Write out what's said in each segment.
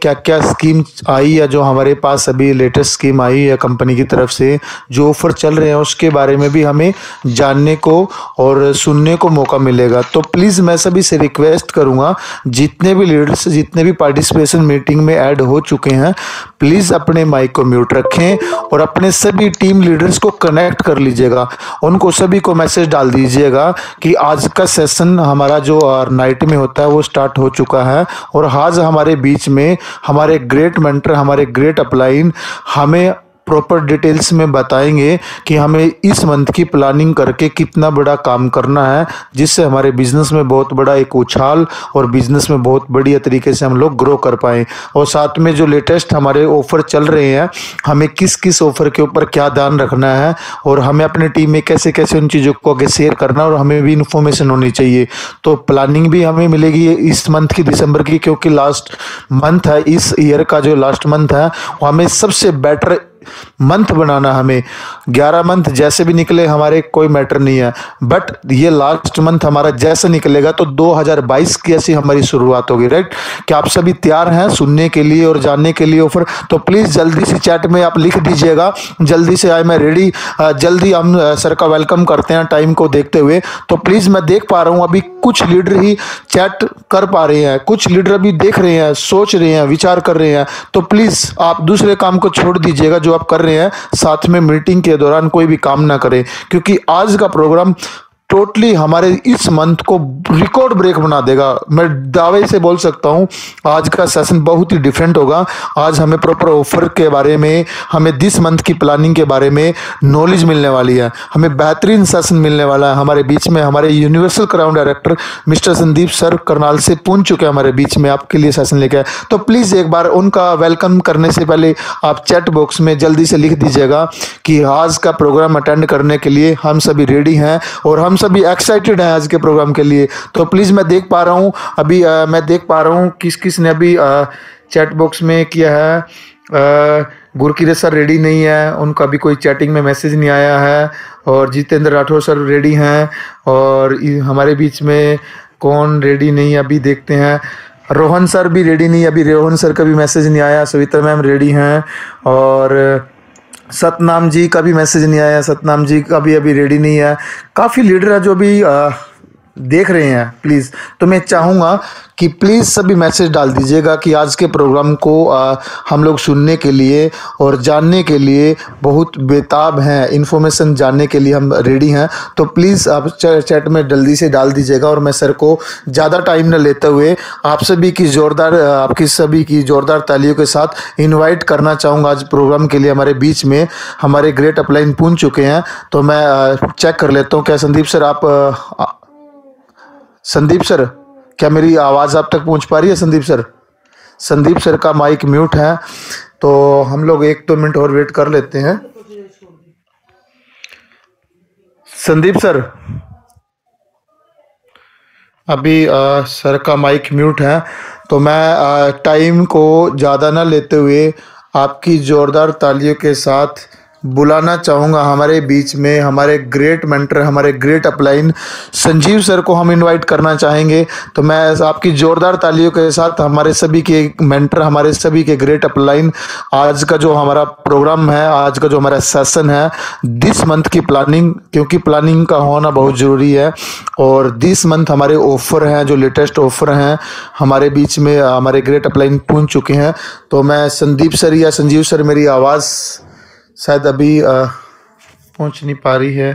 क्या क्या स्कीम आई है, जो हमारे पास अभी लेटेस्ट स्कीम आई है कंपनी की तरफ से, जो ऑफर चल रहे हैं उसके बारे में भी हमें जानने को और सुनने को मौका मिलेगा। तो प्लीज़ मैं सभी से रिक्वेस्ट करूंगा, जितने भी लीडर्स, जितने भी पार्टिसिपेशन मीटिंग में ऐड हो चुके हैं, प्लीज़ अपने माइक को म्यूट रखें और अपने सभी टीम लीडर्स को कनेक्ट कर लीजिएगा। उनको सभी को मैसेज डाल दीजिएगा कि आज का सेशन हमारा जो नाइट में होता है वो स्टार्ट हो चुका है और आज हमारे बीच में हमारे ग्रेट मेंटर, हमारे ग्रेट अपलाइन हमें प्रॉपर डिटेल्स में बताएंगे कि हमें इस मंथ की प्लानिंग करके कितना बड़ा काम करना है, जिससे हमारे बिजनेस में बहुत बड़ा एक उछाल और बिजनेस में बहुत बढ़िया तरीके से हम लोग ग्रो कर पाएँ। और साथ में जो लेटेस्ट हमारे ऑफर चल रहे हैं, हमें किस किस ऑफर के ऊपर क्या ध्यान रखना है और हमें अपने टीम में कैसे कैसे उन चीज़ों को आगे शेयर करना है, और हमें भी इन्फॉर्मेशन होनी चाहिए। तो प्लानिंग भी हमें मिलेगी इस मंथ की, दिसंबर की, क्योंकि लास्ट मंथ है, इस ईयर का जो लास्ट मंथ है वो हमें सबसे बेटर मंथ बनाना। हमें 11 मंथ जैसे भी निकले हमारे कोई मैटर नहीं है, बट ये लास्ट मंथ हमारा जैसे निकलेगा तो 2022 की ऐसी हमारी शुरुआत होगी। राइट? क्या आप सभी तैयार हैं सुनने के लिए और जानने के लिए ऑफर? तो प्लीज जल्दी से चैट में आप लिख दीजिएगा, जल्दी से आई मैं रेडी। जल्दी हम सर का वेलकम करते हैं टाइम को देखते हुए। तो प्लीज मैं देख पा रहा हूं अभी कुछ लीडर ही चैट कर पा रहे हैं, कुछ लीडर अभी देख रहे हैं, सोच रहे हैं, विचार कर रहे हैं। तो प्लीज आप दूसरे काम को छोड़ दीजिएगा जो आप कर रहे हैं, साथ में मीटिंग के दौरान कोई भी काम ना करें, क्योंकि आज का प्रोग्राम टोटली हमारे इस मंथ को रिकॉर्ड ब्रेक बना देगा। मैं दावे से बोल सकता हूं आज का सेशन बहुत ही डिफरेंट होगा। आज हमें प्रॉपर ऑफर के बारे में, हमें दिस मंथ की प्लानिंग के बारे में नॉलेज मिलने वाली है, हमें बेहतरीन सेशन मिलने वाला है। हमारे बीच में हमारे universal crown director mister Sandeep sir Karnal से पहुंच चुके हैं हमारे बीच में आपके लिए सेशन लेकर। तो प्लीज़ एक बार उनका वेलकम करने से पहले आप चैट बॉक्स में जल्दी से लिख दीजिएगा कि आज का प्रोग्राम अटेंड करने के लिए हम सभी रेडी हैं और हम सभी एक्साइटेड हैं आज के प्रोग्राम के लिए। तो प्लीज़ मैं देख पा रहा हूँ अभी मैं देख पा रहा हूँ किस किस ने अभी चैट बॉक्स में किया है। गुरकीरत सर रेडी नहीं है, उनका भी कोई चैटिंग में मैसेज नहीं आया है। और जितेंद्र राठौर सर रेडी हैं। और हमारे बीच में कौन रेडी नहीं है अभी देखते हैं। रोहन सर भी रेडी नहीं, अभी रोहन सर का भी मैसेज नहीं आया। सविता मैम रेडी हैं। और सतनाम जी का भी मैसेज नहीं आया, सतनाम जी का भी अभी रेडी नहीं है। काफ़ी लीडर है जो अभी देख रहे हैं। प्लीज़ तो मैं चाहूँगा कि प्लीज़ सभी मैसेज डाल दीजिएगा कि आज के प्रोग्राम को हम लोग सुनने के लिए और जानने के लिए बहुत बेताब हैं, इन्फॉर्मेशन जानने के लिए हम रेडी हैं। तो प्लीज़ आप चैट में जल्दी से डाल दीजिएगा। और मैं सर को ज़्यादा टाइम न लेते हुए आप सभी की ज़ोरदार तालियों के साथ इन्वाइट करना चाहूँगा आज प्रोग्राम के लिए। हमारे बीच में हमारे ग्रेट अपलाइन पहुँच चुके हैं। तो मैं चेक कर लेता हूँ, क्या संदीप सर संदीप सर क्या मेरी आवाज़ आप तक पहुंच पा रही है? संदीप सर का माइक म्यूट है, तो हम लोग 1-2 मिनट और वेट कर लेते हैं। संदीप सर अभी सर का माइक म्यूट है, तो मैं टाइम को ज़्यादा ना लेते हुए आपकी ज़ोरदार तालियों के साथ बुलाना चाहूँगा हमारे बीच में हमारे ग्रेट मेंटर, हमारे ग्रेट अपलाइन संजीव सर को हम इनवाइट करना चाहेंगे। तो मैं आपकी ज़ोरदार तालियों के साथ हमारे सभी के मेंटर, हमारे सभी के ग्रेट अपलाइन, आज का जो हमारा प्रोग्राम है, आज का जो हमारा सेशन है, दिस मंथ की प्लानिंग, क्योंकि प्लानिंग का होना बहुत ज़रूरी है। और दिस मंथ हमारे ऑफ़र हैं, जो लेटेस्ट ऑफ़र हैं हमारे बीच में हमारे ग्रेट अपलाइन पहुँच चुके हैं। तो मैं संदीप सर या संजीव सर, मेरी आवाज़ शायद अभी पहुंच नहीं पा रही है,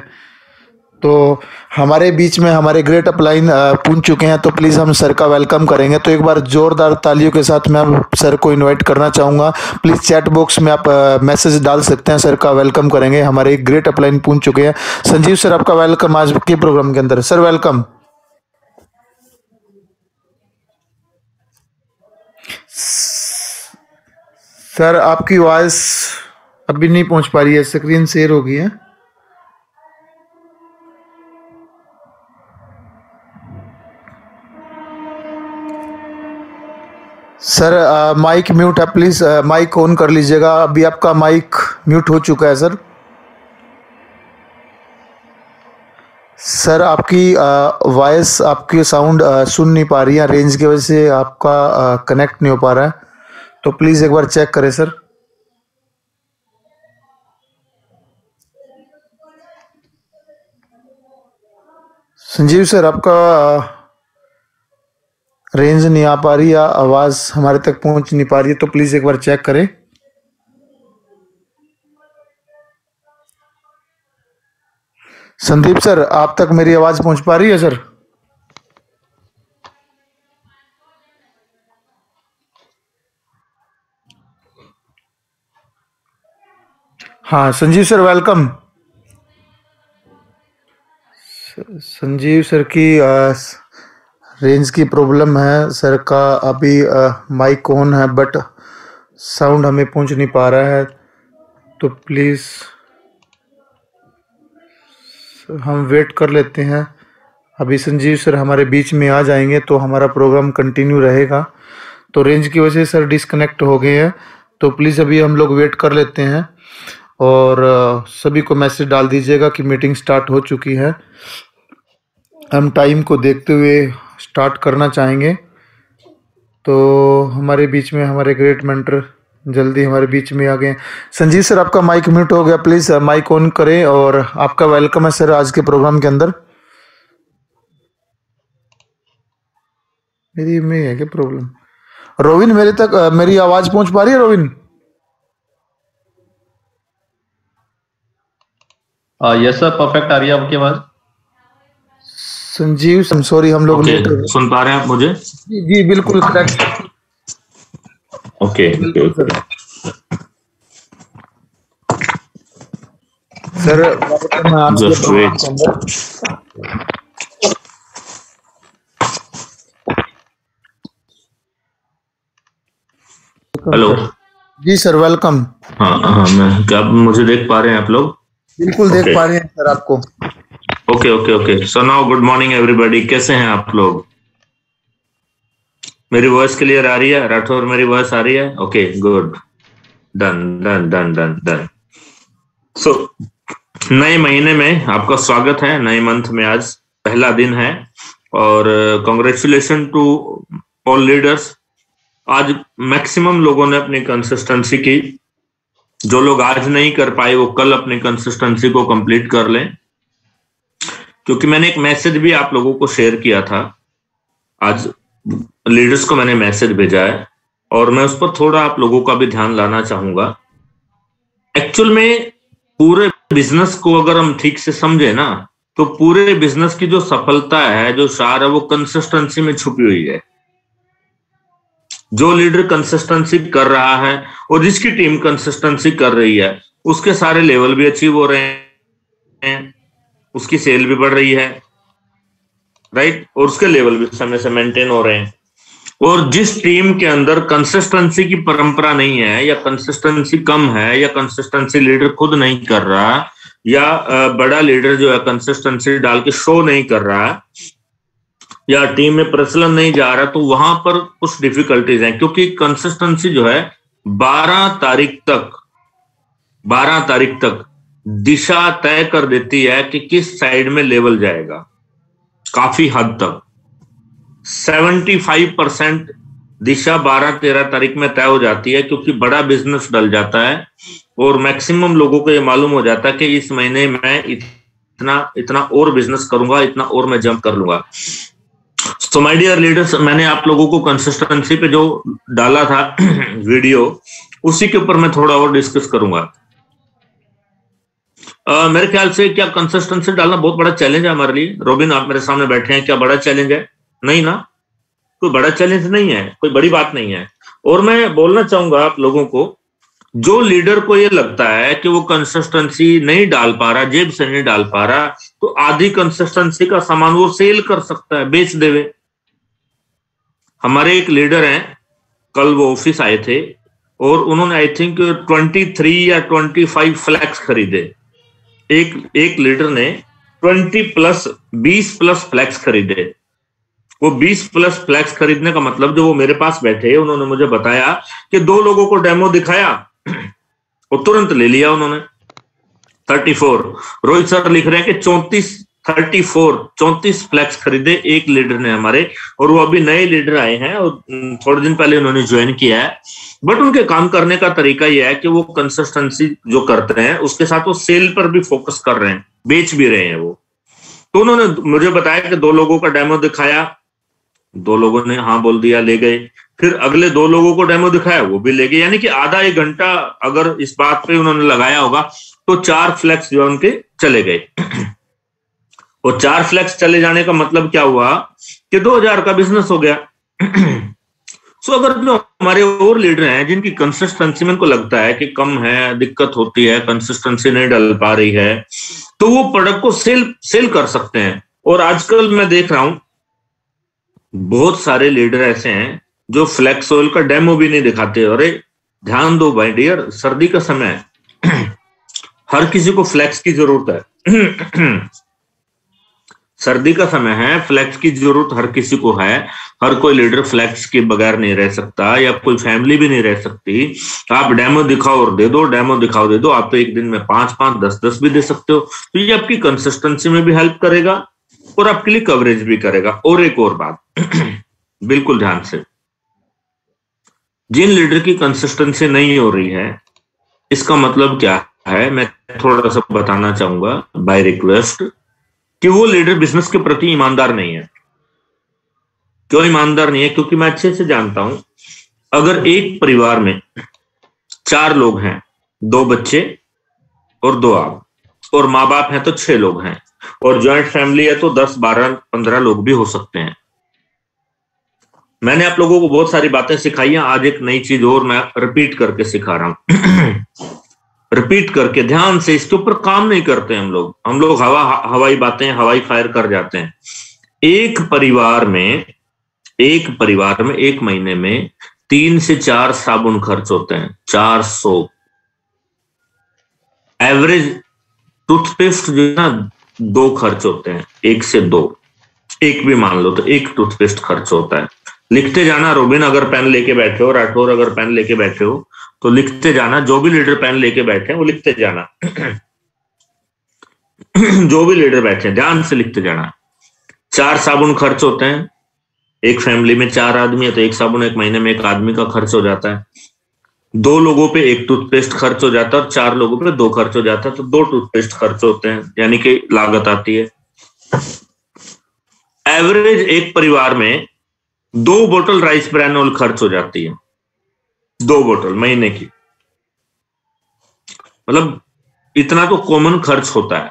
तो हमारे बीच में हमारे ग्रेट अपलाइन पहुंच चुके हैं। तो प्लीज़ हम सर का वेलकम करेंगे। तो एक बार ज़ोरदार तालियों के साथ मैं सर को इनवाइट करना चाहूँगा। प्लीज़ चैट बॉक्स में आप मैसेज डाल सकते हैं, सर का वेलकम करेंगे। हमारे ग्रेट अपलाइन पहुंच चुके हैं। संजीव सर आपका वेलकम आज के प्रोग्राम के अंदर। Sir welcome. सर आपकी वॉइस अभी नहीं पहुंच पा रही है, स्क्रीन शेयर हो गई है। सर माइक म्यूट है, प्लीज माइक ऑन कर लीजिएगा। अभी आपका माइक म्यूट हो चुका है सर। सर आपकी वॉइस, आपकी साउंड सुन नहीं पा रही है, रेंज की वजह से आपका कनेक्ट नहीं हो पा रहा है। तो प्लीज एक बार चेक करें सर। संजीव सर, आपका रेंज नहीं आ पा रही या आवाज हमारे तक पहुंच नहीं पा रही है, तो प्लीज एक बार चेक करें। संदीप सर, आप तक मेरी आवाज पहुंच पा रही है सर? हाँ Sanjeev sir, welcome. Sanjeev sir की रेंज की प्रॉब्लम है सर का। अभी माइक ऑन है बट साउंड हमें पहुंच नहीं पा रहा है, तो प्लीज हम वेट कर लेते हैं। अभी संजीव सर हमारे बीच में आ जाएंगे तो हमारा प्रोग्राम कंटिन्यू रहेगा। तो रेंज की वजह से सर डिस्कनेक्ट हो गए हैं, तो प्लीज़ अभी हम लोग वेट कर लेते हैं और सभी को मैसेज डाल दीजिएगा कि मीटिंग स्टार्ट हो चुकी है। हम टाइम को देखते हुए स्टार्ट करना चाहेंगे। तो हमारे बीच में हमारे ग्रेट मेंटर जल्दी हमारे बीच में आ गए। संजीव सर, आपका माइक म्यूट हो गया, प्लीज़ माइक ऑन करें। और आपका वेलकम है सर आज के प्रोग्राम के अंदर। मेरी में है क्या प्रॉब्लम? रोविन, मेरे तक मेरी आवाज़ पहुंच पा रही है रोविन? यस सर, परफेक्ट आ रही है आपकी आवाज। संजीव सॉरी, हम लोग लेट हो गए। सुन पा रहे हैं आप मुझे? जी जी बिल्कुल करेक्ट। ओके बिल्कुल सर। सर वेलकम है आपके जस्ट प्रोग्राम के अंदर। हेलो। जी सर, वेलकम। हाँ हाँ, मैं क्या मुझे देख पा रहे हैं आप लोग? बिल्कुल देख पा रहे हैं सर आपको। Okay okay okay. So now good morning everybody, कैसे हैं आप लोग? मेरी वॉइस क्लियर आ रही है? राठौर, मेरी वॉइस आ रही है? Okay good, done done done done done. So नए महीने में आपका स्वागत है। नए मंथ में आज पहला दिन है और कॉन्ग्रेचुलेशन टू ऑल लीडर्स। आज मैक्सिमम लोगों ने अपनी कंसिस्टेंसी की। जो लोग आज नहीं कर पाए वो कल अपनी कंसिस्टेंसी को कंप्लीट कर लें, क्योंकि मैंने एक मैसेज भी आप लोगों को शेयर किया था। आज लीडर्स को मैंने मैसेज भेजा है और मैं उस पर थोड़ा आप लोगों का भी ध्यान लाना चाहूंगा। एक्चुअल में पूरे बिजनेस को अगर हम ठीक से समझे ना, तो पूरे बिजनेस की जो सफलता है, जो सार है, वो कंसिस्टेंसी में छुपी हुई है। जो लीडर कंसिस्टेंसी कर रहा है और जिसकी टीम कंसिस्टेंसी कर रही है, उसके सारे लेवल भी अचीव हो रहे हैं, उसकी सेल भी बढ़ रही है, राइट, और उसके लेवल भी समय से मेंटेन हो रहे हैं। और जिस टीम के अंदर कंसिस्टेंसी की परंपरा नहीं है, या कंसिस्टेंसी कम है, या कंसिस्टेंसी लीडर खुद नहीं कर रहा, या बड़ा लीडर जो है कंसिस्टेंसी डाल के शो नहीं कर रहा, या टीम में प्रचलन नहीं जा रहा, तो वहां पर कुछ डिफिकल्टीज हैं। क्योंकि कंसिस्टेंसी जो है 12 तारीख तक दिशा तय कर देती है कि किस साइड में लेवल जाएगा। काफी हद तक 75% दिशा 12-13 तारीख में तय हो जाती है, क्योंकि बड़ा बिजनेस डल जाता है और मैक्सिमम लोगों को ये मालूम हो जाता है कि इस महीने में इतना और बिजनेस करूंगा, इतना और मैं जंप कर लूंगा। तो माय डियर लीडर्स, मैंने आप लोगों को कंसिस्टेंसी पे जो डाला था वीडियो, उसी के ऊपर मैं थोड़ा और डिस्कस करूंगा। मेरे ख्याल से क्या कंसिस्टेंसी डालना बहुत बड़ा चैलेंज है हमारे लिए? रोबिन, आप मेरे सामने बैठे हैं, क्या बड़ा चैलेंज है? नहीं ना, कोई बड़ा चैलेंज नहीं है, कोई बड़ी बात नहीं है। और मैं बोलना चाहूंगा आप लोगों को, जो लीडर को ये लगता है कि वो कंसिस्टेंसी नहीं डाल पा रहा, जेब से नहीं डाल पा रहा, तो आधी कंसिस्टेंसी का सामान वो सेल कर सकता है, बेच देवे। हमारे एक लीडर हैं, कल वो ऑफिस आए थे और उन्होंने आई थिंक 23 या 25 फ्लैक्स खरीदे। एक लीडर ने 20 प्लस फ्लैक्स खरीदे। वो 20 प्लस फ्लैक्स खरीदने का मतलब, जो वो मेरे पास बैठे, उन्होंने मुझे बताया कि 2 लोगों को डेमो दिखाया और तुरंत ले लिया उन्होंने। 34 रोहित सर लिख रहे हैं कि 34 फ्लैक्स खरीदे एक लीडर ने हमारे, और वो अभी नए लीडर आए हैं और थोड़े दिन पहले उन्होंने ज्वाइन किया है। बट उनके काम करने का तरीका यह है कि वो कंसिस्टेंसी जो करते हैं उसके साथ वो सेल पर भी फोकस कर रहे हैं, बेच भी रहे हैं वो। तो उन्होंने मुझे बताया कि 2 लोगों का डेमो दिखाया, 2 लोगों ने हाँ बोल दिया, ले गए। फिर अगले 2 लोगों को डेमो दिखाया, वो भी ले गए। यानी कि आधा 1 घंटा अगर इस बात पे उन्होंने लगाया होगा तो 4 फ्लैक्स जो उनके चले गए। और 4 फ्लैक्स चले जाने का मतलब क्या हुआ कि 2000 का बिजनेस हो गया। सो अगर जो हमारे और लीडर हैं जिनकी कंसिस्टेंसी में को लगता है कि कम है, दिक्कत होती है, कंसिस्टेंसी नहीं डल पा रही है, तो वो प्रोडक्ट को सेल कर सकते हैं। और आजकल मैं देख रहा हूं बहुत सारे लीडर ऐसे हैं जो फ्लैक्स ऑयल का डेमो भी नहीं दिखाते। अरे ध्यान दो भाई डियर, सर्दी का समय है, हर किसी को फ्लैक्स की जरूरत है। सर्दी का समय है, फ्लैक्स की जरूरत हर किसी को है। हर कोई लीडर फ्लैक्स के बगैर नहीं रह सकता, या कोई फैमिली भी नहीं रह सकती। आप डेमो दिखाओ और दे दो, डेमो दिखाओ दे दो। आप तो एक दिन में 5-5, 10-10 भी दे सकते हो। तो ये आपकी कंसिस्टेंसी में भी हेल्प करेगा और आपके लिए कवरेज भी करेगा। और एक और बात, बिल्कुल ध्यान से, जिन लीडर की कंसिस्टेंसी नहीं हो रही है, इसका मतलब क्या है मैं थोड़ा सा बताना चाहूंगा बाय रिक्वेस्ट, कि वो लीडर बिजनेस के प्रति ईमानदार नहीं है। क्यों ईमानदार नहीं है? क्योंकि मैं अच्छे से जानता हूं, अगर एक परिवार में 4 लोग हैं, 2 बच्चे और 2 आप, और माँ बाप हैं तो 6 लोग हैं, और ज्वाइंट फैमिली है तो 10, 12, 15 लोग भी हो सकते हैं। मैंने आप लोगों को बहुत सारी बातें सिखाई हैं, आज एक नई चीज और मैं रिपीट करके सिखा रहा हूं। रिपीट करके ध्यान से, इसके ऊपर काम नहीं करते हम लोग हवाई बातें, हवाई फायर कर जाते हैं। एक परिवार में एक महीने में 3 से 4 साबुन खर्च होते हैं, 400। एवरेज टूथपेस्ट जो है ना 2 खर्च होते हैं, 1 से 2, एक भी मान लो तो 1 टूथपेस्ट खर्च होता है। लिखते जाना, रोबिन अगर पेन लेके बैठे हो, राठौर अगर पेन लेके बैठे हो तो लिखते जाना, जो भी लीडर पेन लेके बैठे हैं वो लिखते जाना। जो भी लीडर बैठे हैं ध्यान से लिखते जाना। 4 साबुन खर्च होते हैं, एक फैमिली में 4 आदमी है तो 1 साबुन एक महीने में एक आदमी का खर्च हो जाता है। 2 लोगों पे 1 टूथपेस्ट खर्च हो जाता है, और 4 लोगों पे 2 खर्च हो जाता है, तो 2 टूथपेस्ट खर्च होते हैं, यानी कि लागत आती है। एवरेज एक परिवार में 2 बोतल राइस ब्रान ऑयल खर्च हो जाती है, 2 बोतल महीने की। मतलब इतना तो कॉमन खर्च होता है।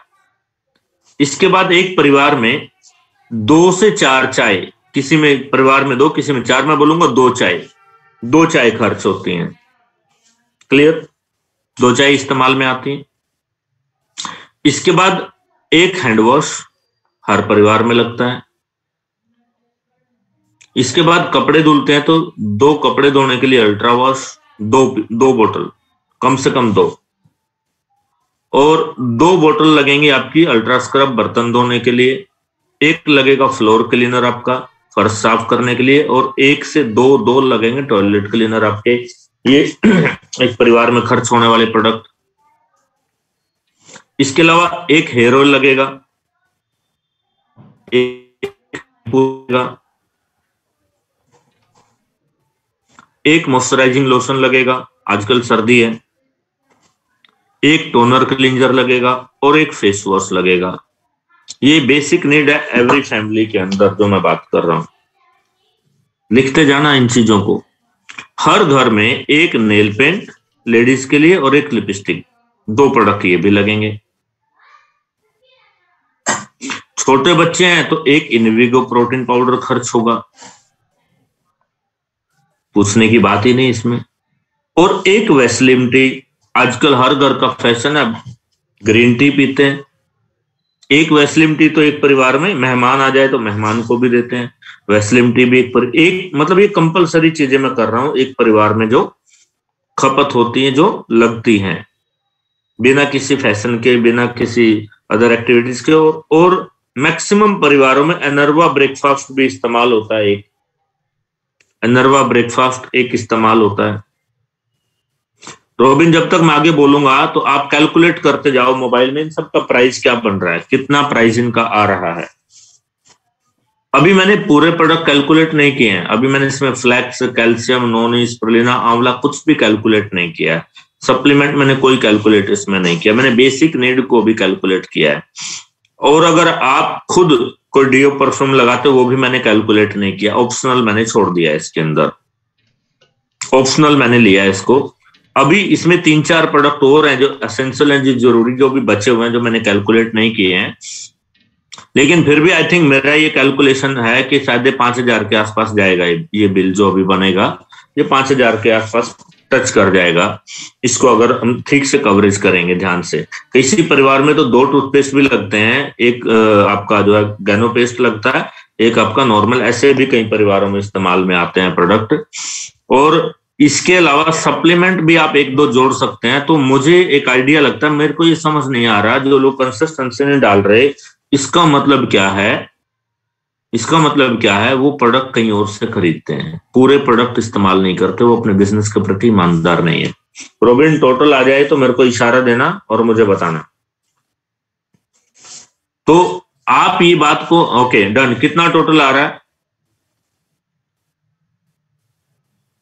इसके बाद एक परिवार में 2 से 4 चाय, किसी में परिवार में 2, किसी में 4, मैं बोलूंगा 2 चाय खर्च होती हैं। क्लियर? 2 चाय इस्तेमाल में आती हैं। इसके बाद 1 हैंड वॉश हर परिवार में लगता है। इसके बाद कपड़े धुलते हैं तो 2 कपड़े धोने के लिए अल्ट्रा वॉश, 2 बोतल, कम से कम 2, और 2 बोतल लगेंगे आपकी अल्ट्रा स्क्रब बर्तन धोने के लिए। 1 लगेगा फ्लोर क्लीनर आपका फर्श साफ करने के लिए, और 1 से 2 लगेंगे टॉयलेट क्लीनर आपके। ये एक परिवार में खर्च होने वाले प्रोडक्ट। इसके अलावा 1 हेयर ऑयल लगेगा, 1 मॉइस्चराइजिंग लोशन लगेगा, आजकल सर्दी है, 1 टोनर क्लींजर लगेगा, और 1 फेस वॉश लगेगा। ये बेसिक नीड है एवरी फैमिली के अंदर जो मैं बात कर रहा हूं। लिखते जाना इन चीजों को। हर घर में 1 नेल पेंट लेडीज के लिए और 1 लिपस्टिक, 2 प्रोडक्ट ये भी लगेंगे। छोटे बच्चे हैं तो 1 इनविगो प्रोटीन पाउडर खर्च होगा, पूछने की बात ही नहीं इसमें। और 1 वेस्लिन टी, आजकल हर घर का फैशन है, ग्रीन टी पीते हैं। 1 वेस्लिन टी तो एक परिवार में मेहमान आ जाए तो मेहमान को भी देते हैं। वेस्लिन टी भी एक मतलब ये कंपलसरी चीजें मैं कर रहा हूं एक परिवार में जो खपत होती है, जो लगती हैं बिना किसी फैशन के, बिना किसी अदर एक्टिविटीज के। और मैक्सिमम परिवारों में एनर्वा ब्रेकफास्ट भी इस्तेमाल होता है। एनर्वा ब्रेकफास्ट एक इस्तेमाल होता है। रोबिन, जब तक मैं आगे बोलूंगा तो आप कैलकुलेट करते जाओ मोबाइल में इन सबका प्राइस क्या बन रहा है, कितना प्राइस इनका आ रहा है। अभी मैंने पूरे प्रोडक्ट कैलकुलेट नहीं किए हैं, अभी मैंने इसमें फ्लैक्स, कैल्शियम, नोनी, स्पिरुलिना, आंवला कुछ भी कैलकुलेट नहीं किया है। सप्लीमेंट मैंने कोई कैलकुलेट इसमें नहीं किया, मैंने बेसिक नीड को भी कैलकुलेट किया है। और अगर आप खुद कोई डीओ परफ्यूम लगाते हो वो भी मैंने कैलकुलेट नहीं किया, ऑप्शनल मैंने छोड़ दिया है इसके अंदर, ऑप्शनल मैंने लिया है इसको। अभी इसमें 3-4 प्रोडक्ट और हैं जो एसेंशियल हैं, जो जरूरी, जो भी बचे हुए हैं, जो मैंने कैलकुलेट नहीं किए हैं। लेकिन फिर भी आई थिंक मेरा ये कैलकुलेशन है कि शायद 5,000 के आसपास जाएगा ये बिल जो अभी बनेगा, ये 5,000 के आसपास टच कर जाएगा इसको, अगर हम ठीक से कवरेज करेंगे ध्यान से। किसी परिवार में तो 2 टूथपेस्ट भी लगते हैं, एक आपका जो है गैनो पेस्ट लगता है, एक आपका नॉर्मल, ऐसे भी कई परिवारों में इस्तेमाल में आते हैं प्रोडक्ट। और इसके अलावा सप्लीमेंट भी आप 1-2 जोड़ सकते हैं। तो मुझे एक आइडिया लगता है, मेरे को ये समझ नहीं आ रहा, जो लोग कंसिस्टेंसी नहीं डाल रहे, इसका मतलब क्या है? इसका मतलब क्या है? वो प्रोडक्ट कहीं और से खरीदते हैं, पूरे प्रोडक्ट इस्तेमाल नहीं करते, वो अपने बिजनेस के प्रति ईमानदार नहीं है। रोबिन, टोटल आ जाए तो मेरे को इशारा देना और मुझे बताना। तो आप ये बात को, ओके डन, कितना टोटल आ रहा है?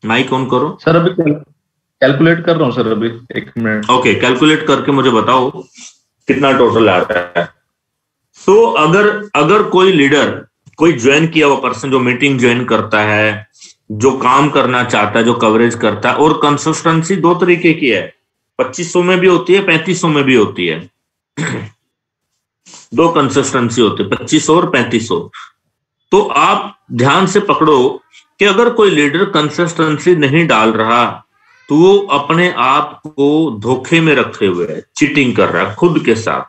माइक ऑन करो सर, अभी कैलकुलेट कर रहा हूँ सर, अभी 1 मिनट। ओके, कैलकुलेट करके मुझे बताओ कितना टोटल आ रहा है। तो अगर कोई लीडर, कोई ज्वाइन किया हुआ पर्सन जो मीटिंग ज्वाइन करता है, जो काम करना चाहता है, जो कवरेज करता है, और कंसिस्टेंसी 2 तरीके की है, 2500 में भी होती है, 3500 में भी होती है। 2 कंसिस्टेंसी होती है, 2500 और 3500। तो आप ध्यान से पकड़ो कि अगर कोई लीडर कंसिस्टेंसी नहीं डाल रहा तो वो अपने आप को धोखे में रखे हुए है, चीटिंग कर रहा है खुद के साथ।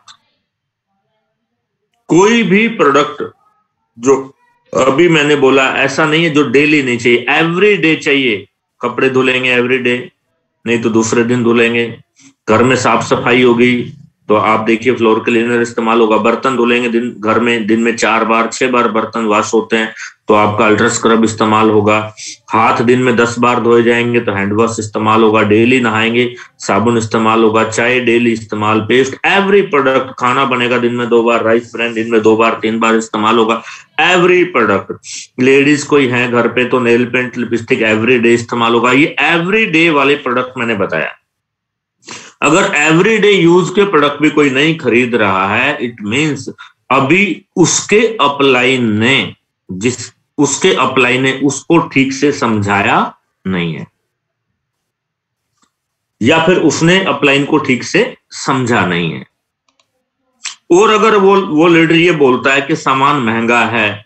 कोई भी प्रोडक्ट जो अभी मैंने बोला, ऐसा नहीं है जो डेली नहीं चाहिए, एवरी डे चाहिए। कपड़े धुलेंगे एवरी डे, नहीं तो दूसरे दिन धुलेंगे। घर में साफ सफाई होगी तो आप देखिए फ्लोर क्लीनर इस्तेमाल होगा। बर्तन धुलेंगे घर में दिन में 4 बार 6 बार बर्तन वॉश होते हैं तो आपका अल्ट्रा स्क्रब इस्तेमाल होगा। हाथ दिन में 10 बार धोए जाएंगे तो हैंड वॉश इस्तेमाल होगा। डेली नहाएंगे, साबुन इस्तेमाल होगा। चाय डेली इस्तेमाल, पेस्ट, एवरी प्रोडक्ट। खाना बनेगा दिन में 2 बार, राइस ब्रांड दिन में 2 बार 3 बार इस्तेमाल होगा। Every product. लेडीज कोई है घर पे तो nail paint, lipstick every day इस्तेमाल होगा। ये एवरी डे वाले प्रोडक्ट मैंने बताया। अगर एवरीडे यूज के प्रोडक्ट भी कोई नहीं खरीद रहा है, इट मींस अभी उसके अपलाइन ने उसको ठीक से समझाया नहीं है, या फिर उसने अपलाइन को ठीक से समझा नहीं है। और अगर वो लीडर ये बोलता है कि सामान महंगा है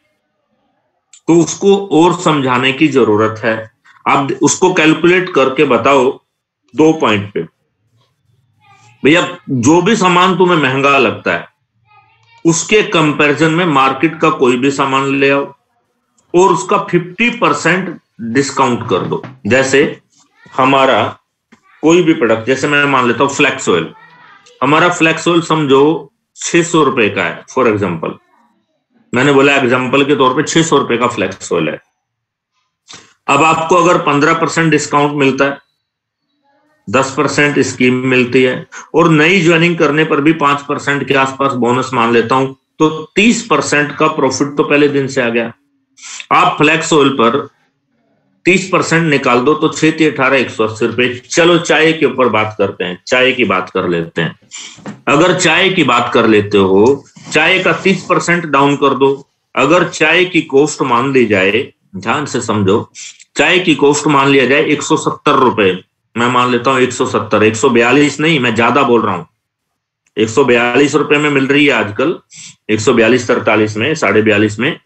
तो उसको और समझाने की जरूरत है। आप उसको कैलकुलेट करके बताओ 2 पॉइंट पे, भैया जो भी सामान तुम्हें महंगा लगता है उसके कंपैरिजन में मार्केट का कोई भी सामान ले आओ और उसका 50% डिस्काउंट कर दो। जैसे हमारा कोई भी प्रोडक्ट, जैसे मैं मान लेता हूं फ्लैक्स ऑयल। हमारा फ्लैक्स ऑयल समझो 600 रुपए का है, फॉर एग्जाम्पल। मैंने बोला एग्जाम्पल के तौर पे 600 रुपए का फ्लैक्स ऑयल है। अब आपको अगर 15% डिस्काउंट मिलता है, 10% स्कीम मिलती है, और नई ज्वाइनिंग करने पर भी 5% के आसपास बोनस मान लेता हूं, तो 30% का प्रॉफिट तो पहले दिन से आ गया। आप फ्लैक्स ऑयल पर 30% निकाल दो तो 6 × 18 180 रुपए। चलो चाय के ऊपर बात करते हैं, चाय की बात कर लेते हैं। अगर चाय की बात कर लेते हो, चाय का 30% डाउन कर दो। अगर चाय की कॉस्ट मान ली जाए, ध्यान से समझो, चाय की कॉस्ट मान लिया जाए 170 रुपए, मैं मान लेता हूं 170, 142 नहीं, मैं ज्यादा बोल रहा हूं। 142 रुपए में मिल रही है आजकल, 142-43 में, 42.5 में।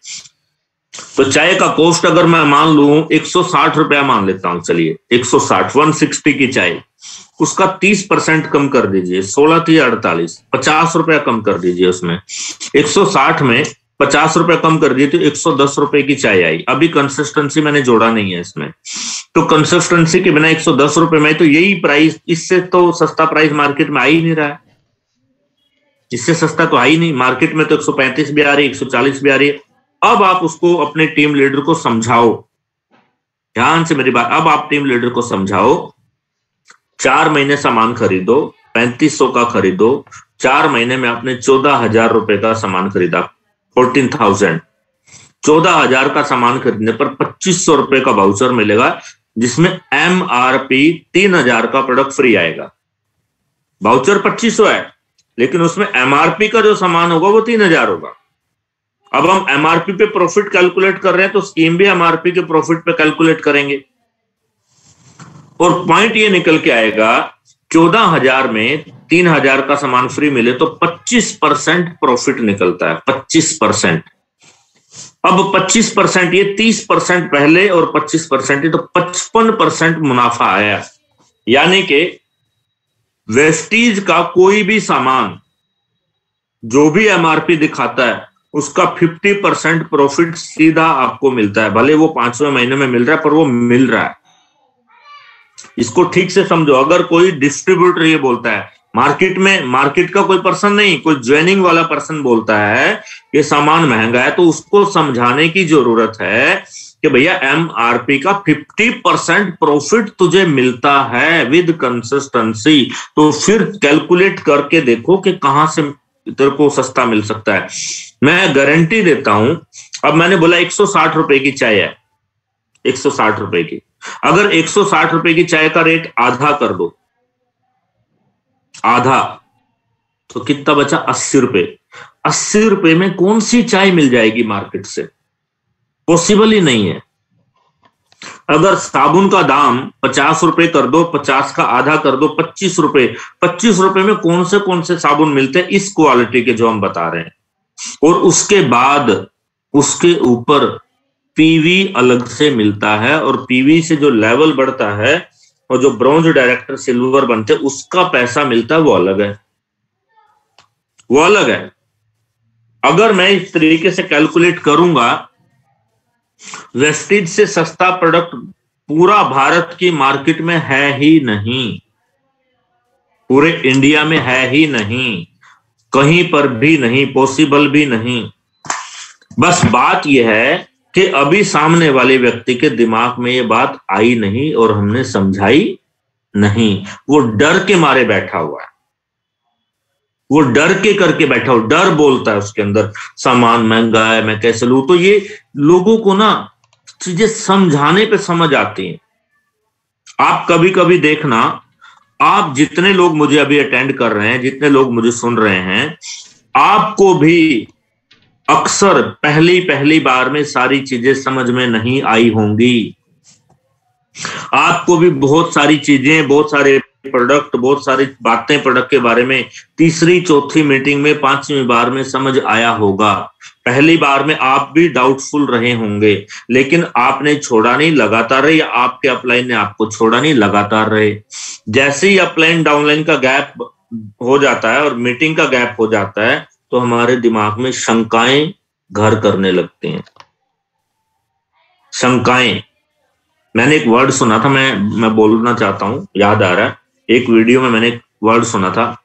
तो चाय का कॉस्ट अगर मैं मान लूं 160 रुपया मान लेता हूं, चलिए 160 की चाय, उसका 30% कम कर दीजिए, 16-48, 50 रुपया कम कर दीजिए उसमें। 160 में 50 रुपए कम कर दिए तो 110 रुपए की चाय आई। अभी कंसिस्टेंसी मैंने जोड़ा नहीं है इसमें, तो कंसिस्टेंसी के बिना 110 रुपए में तो यही प्राइस, इससे तो सस्ता प्राइस मार्केट में आ ही नहीं रहा है। इससे सस्ता तो आ ही नहीं, मार्केट में तो 135 भी आ रही है, 140 भी आ रही है। अब आप उसको अपने टीम लीडर को समझाओ, ध्यान से मेरी बात, अब आप टीम लीडर को समझाओ 4 महीने सामान खरीदो, 3500 का खरीदो, 4 महीने में आपने 14,000 रुपए का सामान खरीदा, 14,000। 14,000 का सामान खरीदने पर 2,500 रुपए का वाउचर मिलेगा, जिसमें MRP 3,000 का प्रोडक्ट फ्री आएगा। वाउचर 2,500 है, लेकिन उसमें MRP का जो सामान होगा वो 3,000 होगा। अब हम MRP पे प्रॉफिट कैलकुलेट कर रहे हैं, तो स्कीम भी MRP के प्रॉफिट पे कैलकुलेट करेंगे, और पॉइंट ये निकल के आएगा 14,000 में 3,000 का सामान फ्री मिले तो 25% प्रॉफिट निकलता है, 25%। अब 25%, ये 30% पहले और 25% तो 55% मुनाफा आया। यानी कि वेस्टीज का कोई भी सामान जो भी MRP दिखाता है उसका 50% प्रॉफिट सीधा आपको मिलता है, भले वो 5वें महीने में मिल रहा है, पर वो मिल रहा है। इसको ठीक से समझो। अगर कोई डिस्ट्रीब्यूटर ये बोलता है, मार्केट का कोई पर्सन नहीं, कोई ज्वाइनिंग वाला पर्सन बोलता है ये सामान महंगा है, तो उसको समझाने की जरूरत है कि भैया MRP का 50% प्रॉफिट तुझे मिलता है विद कंसिस्टेंसी। तो फिर कैलकुलेट करके देखो कि कहां से तेरे को सस्ता मिल सकता है। मैं गारंटी देता हूं, अब मैंने बोला 160 रुपए की चाय है, 160 रुपए की, अगर 160 रुपए की चाय का रेट आधा कर दो, आधा, तो कितना बचा? 80 रुपए। 80 रुपए में कौन सी चाय मिल जाएगी मार्केट से? पॉसिबल ही नहीं है। अगर साबुन का दाम 50 रुपए कर दो, 50 का आधा कर दो, 25 रुपए, 25 रुपए में कौन से साबुन मिलते हैं इस क्वालिटी के जो हम बता रहे हैं। और उसके बाद उसके ऊपर पीवी अलग से मिलता है, और पीवी से जो लेवल बढ़ता है और जो ब्रॉन्ज, डायरेक्टर, सिल्वर बनते हैं, उसका पैसा मिलता है, वो अलग है, वो अलग है। अगर मैं इस तरीके से कैलकुलेट करूंगा, वेस्टीज से सस्ता प्रोडक्ट पूरा भारत की मार्केट में है ही नहीं, पूरे इंडिया में है ही नहीं, कहीं पर भी नहीं, पॉसिबल भी नहीं। बस बात यह है कि अभी सामने वाले व्यक्ति के दिमाग में ये बात आई नहीं और हमने समझाई नहीं। वो डर के मारे बैठा हुआ है, वो डर के करके बैठा हुआ, डर बोलता है उसके अंदर, सामान महंगा है, मैं कैसे लूं। तो ये लोगों को ना चीजें समझाने पे समझ आती हैं। आप कभी कभी देखना, आप जितने लोग मुझे अभी अटेंड कर रहे हैं, जितने लोग मुझे सुन रहे हैं, आपको भी अक्सर पहली बार में सारी चीजें समझ में नहीं आई होंगी। आपको भी बहुत सारी चीजें, बहुत सारे प्रोडक्ट, बहुत सारी बातें प्रोडक्ट के बारे में तीसरी, चौथी मीटिंग में, 5वीं बार में समझ आया होगा। पहली बार में आप भी डाउटफुल रहे होंगे, लेकिन आपने छोड़ा नहीं, लगातार रहे, या आपके अपलाइन ने आपको छोड़ा नहीं, लगातार रहे। जैसे ही अपलाइन डाउनलाइन का गैप हो जाता है और मीटिंग का गैप हो जाता है, तो हमारे दिमाग में शंकाएं घर करने लगती हैं। शंकाएं, मैंने एक वर्ड सुना था, मैं बोलना चाहता हूं, याद आ रहा है, एक वीडियो में मैंने एक वर्ड सुना था,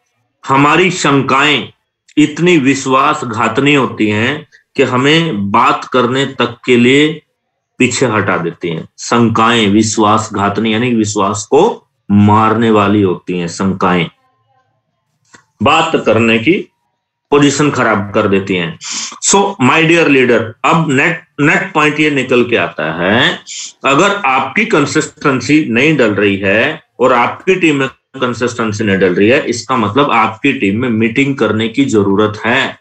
हमारी शंकाएं इतनी विश्वासघातनी होती हैं कि हमें बात करने तक के लिए पीछे हटा देती हैं। शंकाएं विश्वासघातनी, यानी विश्वास को मारने वाली होती हैं। शंकाएं बात करने की पोजीशन खराब कर देती हैं। सो माय डियर लीडर, अब नेट पॉइंट ये निकल के आता है, अगर आपकी कंसिस्टेंसी नहीं डल रही है और आपकी टीम में कंसिस्टेंसी नहीं डल रही है, इसका मतलब आपकी टीम में मीटिंग करने की जरूरत है।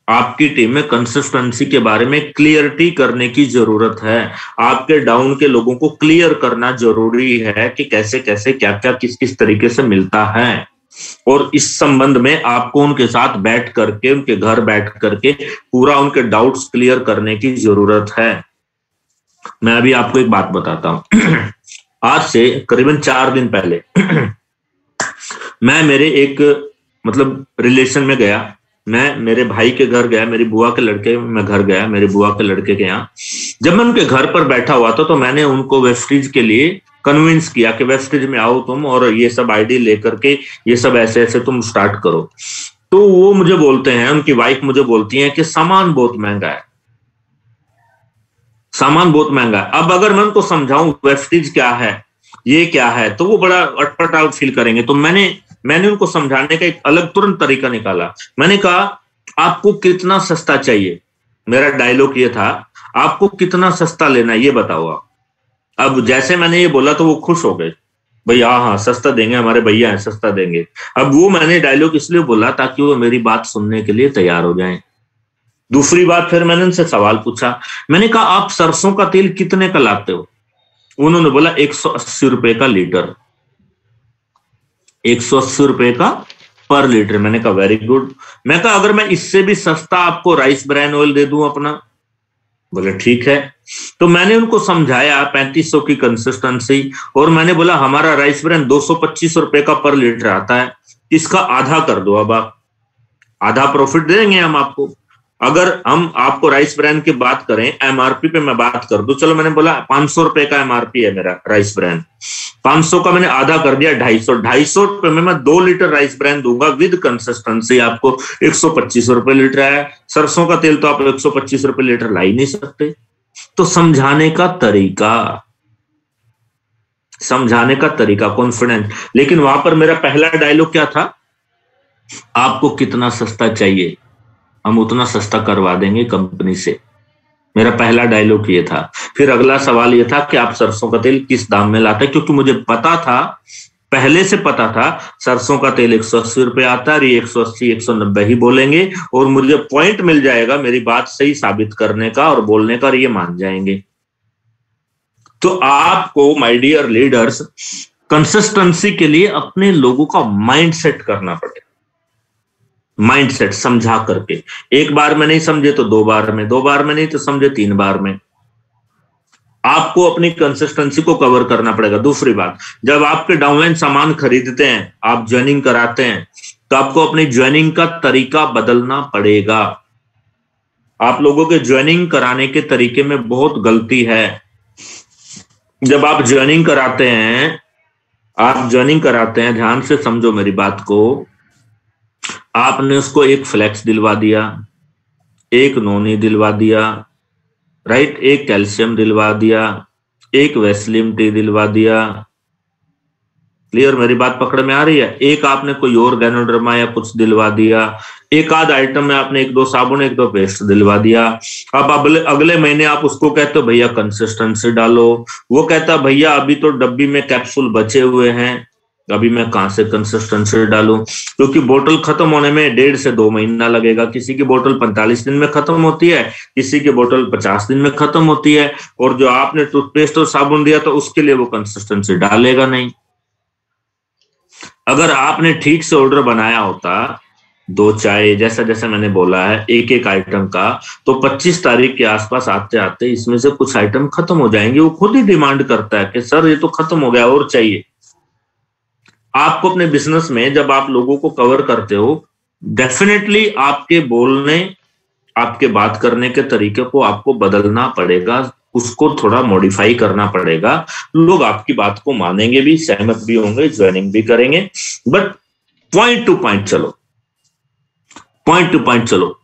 आपकी टीम में कंसिस्टेंसी के बारे में क्लियरिटी करने की जरूरत है। आपके डाउन के लोगों को क्लियर करना जरूरी है कि कैसे कैसे, क्या क्या, किस किस तरीके से मिलता है। और इस संबंध में आपको उनके साथ बैठ करके, उनके घर बैठ करके पूरा उनके डाउट्स क्लियर करने की जरूरत है। मैं अभी आपको एक बात बताता हूं। आज से करीबन 4 दिन पहले मैं मेरे एक रिलेशन में गया, मैं मेरे भाई के घर गया, मेरी बुआ के लड़के में घर गया, मेरे बुआ के लड़के के यहाँ। जब मैं उनके घर पर बैठा हुआ था तो मैंने उनको वेस्टीज के लिए कन्विंस किया कि वेस्टीज में आओ तुम, और ये सब आईडी लेकर के ये सब ऐसे ऐसे तुम स्टार्ट करो। तो वो मुझे बोलते हैं, उनकी वाइफ मुझे बोलती है कि सामान बहुत महंगा है, सामान बहुत महंगा है। अब अगर मैं उनको समझाऊं वेस्टीज क्या है, ये क्या है, तो वो बड़ा अटपट आउट फील करेंगे। तो मैंने उनको समझाने का एक अलग तुरंत तरीका निकाला। मैंने कहा आपको कितना सस्ता चाहिए, मेरा डायलॉग ये था, आपको कितना सस्ता लेना है ये बताओ आप। अब जैसे मैंने ये बोला तो वो खुश हो गए, भैया हाँ सस्ता देंगे, हमारे भैया हैं सस्ता देंगे। अब वो मैंने डायलॉग इसलिए बोला ताकि वो मेरी बात सुनने के लिए तैयार हो जाएं। दूसरी बात, फिर मैंने उनसे सवाल पूछा, मैंने कहा आप सरसों का तेल कितने का लाते हो? उन्होंने बोला 180 रुपए का लीटर, 180 रुपए का पर लीटर। मैंने कहा वेरी गुड। मैं कहा अगर मैं इससे भी सस्ता आपको राइस ब्रान ऑयल दे दूं अपना? बोले ठीक है। तो मैंने उनको समझाया 3500 की कंसिस्टेंसी, और मैंने बोला हमारा राइस ब्रान 225 रुपए का पर लीटर आता है, इसका आधा कर दो, अब आप आधा प्रॉफिट देंगे हम आपको। अगर हम आपको राइस ब्रान की बात करें, एमआरपी पे मैं बात कर दूं, चलो मैंने बोला 500 रुपए का एमआरपी है मेरा राइस ब्रान, 500 का मैंने आधा कर दिया 250 रुपए में मैं 2 लीटर राइस ब्रान दूंगा विद कंसिस्टेंसी, आपको 125 रुपए लीटर है। सरसों का तेल तो आप 125 रुपए लीटर ला ही नहीं सकते। तो समझाने का तरीका कॉन्फिडेंट। लेकिन वहां पर मेरा पहला डायलॉग क्या था, आपको कितना सस्ता चाहिए, हम उतना सस्ता करवा देंगे कंपनी से। मेरा पहला डायलॉग ये था। फिर अगला सवाल ये था कि आप सरसों का तेल किस दाम में लाते हैं, क्योंकि मुझे पता था, पहले से पता था सरसों का तेल 180 रुपए आता है, और ये 180 190 ही बोलेंगे, और मुझे पॉइंट मिल जाएगा मेरी बात सही साबित करने का और बोलने का, और ये मान जाएंगे। तो आपको माय डियर लीडर्स कंसिस्टेंसी के लिए अपने लोगों का माइंड सेट करना पड़ेगा। माइंड सेट समझा करके, एक बार में नहीं समझे तो 2 बार में, 2 बार में नहीं तो समझे 3 बार में, आपको अपनी कंसिस्टेंसी को कवर करना पड़ेगा। दूसरी बात, जब आपके डाउनलाइन सामान खरीदते हैं, आप ज्वाइनिंग कराते हैं, तो आपको अपनी ज्वाइनिंग का तरीका बदलना पड़ेगा। आप लोगों के ज्वाइनिंग कराने के तरीके में बहुत गलती है। जब आप ज्वाइनिंग कराते हैं, ध्यान से समझो मेरी बात को, आपने उसको एक फ्लेक्स दिलवा दिया, एक नोनी दिलवा दिया, राइट, एक कैल्शियम दिलवा दिया, एक वेस्लिम टी दिलवा दिया। क्लियर, मेरी बात पकड़ में आ रही है? एक आपने कोई और गैनोडर्मा या कुछ दिलवा दिया, एक आध आइटम में आपने 1-2 साबुन 1-2 पेस्ट दिलवा दिया। अब अगले महीने आप उसको कहते हो भैया कंसिस्टेंसी डालो, वो कहता भैया अभी तो डब्बी में कैप्सूल बचे हुए हैं, अभी मैं कहां से कंसिस्टेंसी डालूं, क्योंकि बोतल खत्म होने में 1.5 से 2 महीना लगेगा। किसी की बोतल 45 दिन में खत्म होती है, किसी की बोतल 50 दिन में खत्म होती है, और जो आपने टूथपेस्ट और साबुन दिया तो उसके लिए वो कंसिस्टेंसी डालेगा नहीं। अगर आपने ठीक से ऑर्डर बनाया होता, 2 चाय जैसा जैसा मैंने बोला है, एक आइटम का, तो 25 तारीख के आसपास आते आते इसमें से कुछ आइटम खत्म हो जाएंगे। वो खुद ही डिमांड करता है कि सर ये तो खत्म हो गया और चाहिए। आपको अपने बिजनेस में जब आप लोगों को कवर करते हो, डेफिनेटली आपके बोलने, आपके बात करने के तरीके को आपको बदलना पड़ेगा, उसको थोड़ा मॉडिफाई करना पड़ेगा। लोग आपकी बात को मानेंगे भी, सहमत भी होंगे, ज्वाइनिंग भी करेंगे, बट पॉइंट टू पॉइंट चलो।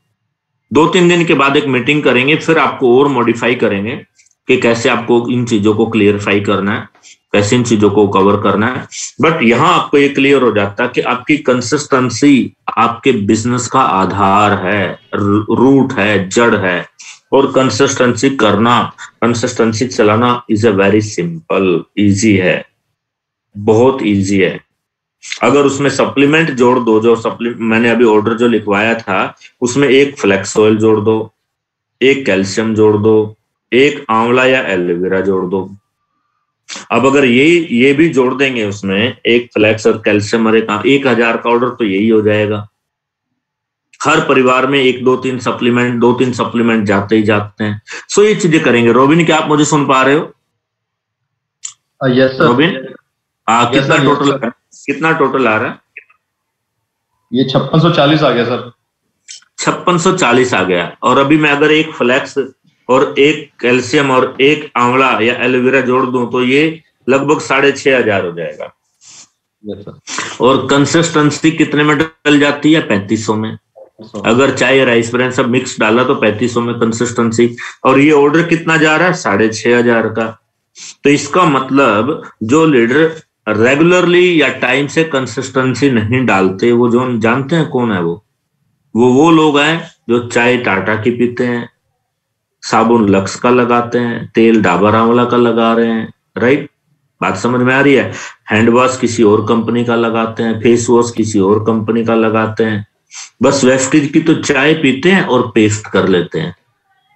2-3 दिन के बाद एक मीटिंग करेंगे, फिर आपको और मॉडिफाई करेंगे कि कैसे आपको इन चीजों को क्लियरफाई करना है, कैसे इन चीजों को कवर करना है। बट यहां आपको ये क्लियर हो जाता है कि आपकी कंसिस्टेंसी आपके बिजनेस का आधार है, रूट है, जड़ है, और कंसिस्टेंसी चलाना is a very simple, easy है, बहुत इजी है। अगर उसमें सप्लीमेंट जोड़ दो, मैंने अभी ऑर्डर जो लिखवाया था उसमें एक फ्लेक्स ऑयल जोड़ दो, एक कैल्शियम जोड़ दो, एक आंवला या एलोवेरा जोड़ दो। अब अगर ये भी जोड़ देंगे उसमें, एक फ्लेक्स और कैल्शियम और 1000 का ऑर्डर, तो यही हो जाएगा। हर परिवार में 2-3 सप्लीमेंट जाते ही जाते हैं। सो ये चीजें करेंगे। रोबिन, क्या आप मुझे सुन पा रहे हो? Yes sir. रोबिन, कितना टोटल आ रहा है? ये 5640 आ गया सर। 5640 आ गया। और अभी मैं अगर एक फ्लेक्स और एक कैल्शियम और एक आंवला या एलोवेरा जोड़ दूं तो ये लगभग 6500 हो जाएगा। और कंसिस्टेंसी कितने में डल जाती है? 3500 में। अगर चाय राइस ब्रान सब मिक्स डाला तो 3500 में कंसिस्टेंसी। और ये ऑर्डर कितना जा रहा है? 6500 का। तो इसका मतलब जो लीडर रेगुलरली या टाइम से कंसिस्टेंसी नहीं डालते, वो जो जानते हैं कौन है वो लोग हैं जो चाय टाटा की पीते हैं, साबुन लक्स का लगाते हैं, तेल डाबर आंवला का लगा रहे हैं। राइट, बात समझ में आ रही है? हैंड वॉश किसी और कंपनी का लगाते हैं, फेस वॉश किसी और कंपनी का लगाते हैं। बस वेस्टीज की तो चाय पीते हैं और पेस्ट कर लेते हैं,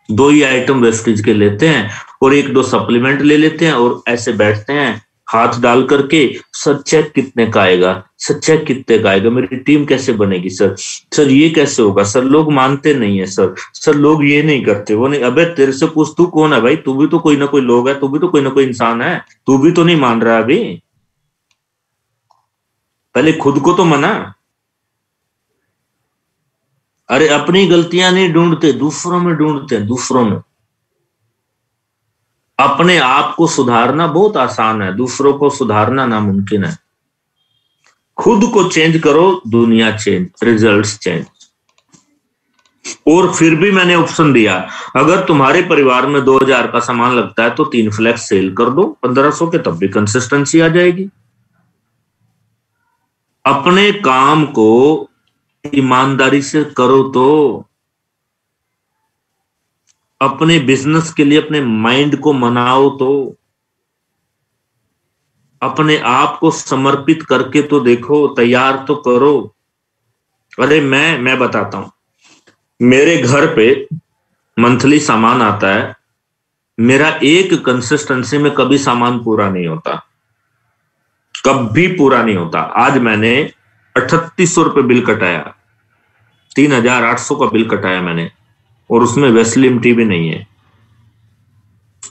2 ही आइटम वेस्टीज के लेते हैं और 1-2 सप्लीमेंट ले लेते हैं और ऐसे बैठते हैं हाथ डाल करके, सर चेक कितने का आएगा, सर चेक कितने का आएगा, मेरी टीम कैसे बनेगी सर ये कैसे होगा सर, लोग मानते नहीं है सर लोग ये नहीं करते, वो नहीं। अबे तेरे से पूछ, तू कौन है भाई? तू भी तो कोई ना कोई लोग है, तू भी तो कोई ना कोई इंसान है, तू भी तो नहीं मान रहा अभी। पहले खुद को तो मना। अरे अपनी गलतियां नहीं ढूंढते, दूसरों में ढूंढते हैं, दूसरों में। अपने आप को सुधारना बहुत आसान है, दूसरों को सुधारना नामुमकिन है। खुद को चेंज करो, दुनिया चेंज, रिजल्ट्स चेंज। और फिर भी मैंने ऑप्शन दिया, अगर तुम्हारे परिवार में 2000 का सामान लगता है तो 3 फ्लैक्स सेल कर दो 1500 के, तब भी कंसिस्टेंसी आ जाएगी। अपने काम को ईमानदारी से करो तो, अपने बिजनेस के लिए अपने माइंड को मनाओ तो, अपने आप को समर्पित करके तो देखो, तैयार तो करो। अरे मैं बताता हूं, मेरे घर पे मंथली सामान आता है, मेरा एक कंसिस्टेंसी में कभी सामान पूरा नहीं होता, कभी पूरा नहीं होता। आज मैंने 3800 रुपये बिल कटाया, 3800 का बिल कटाया मैंने, और उसमें वेस्लिम टी भी नहीं है,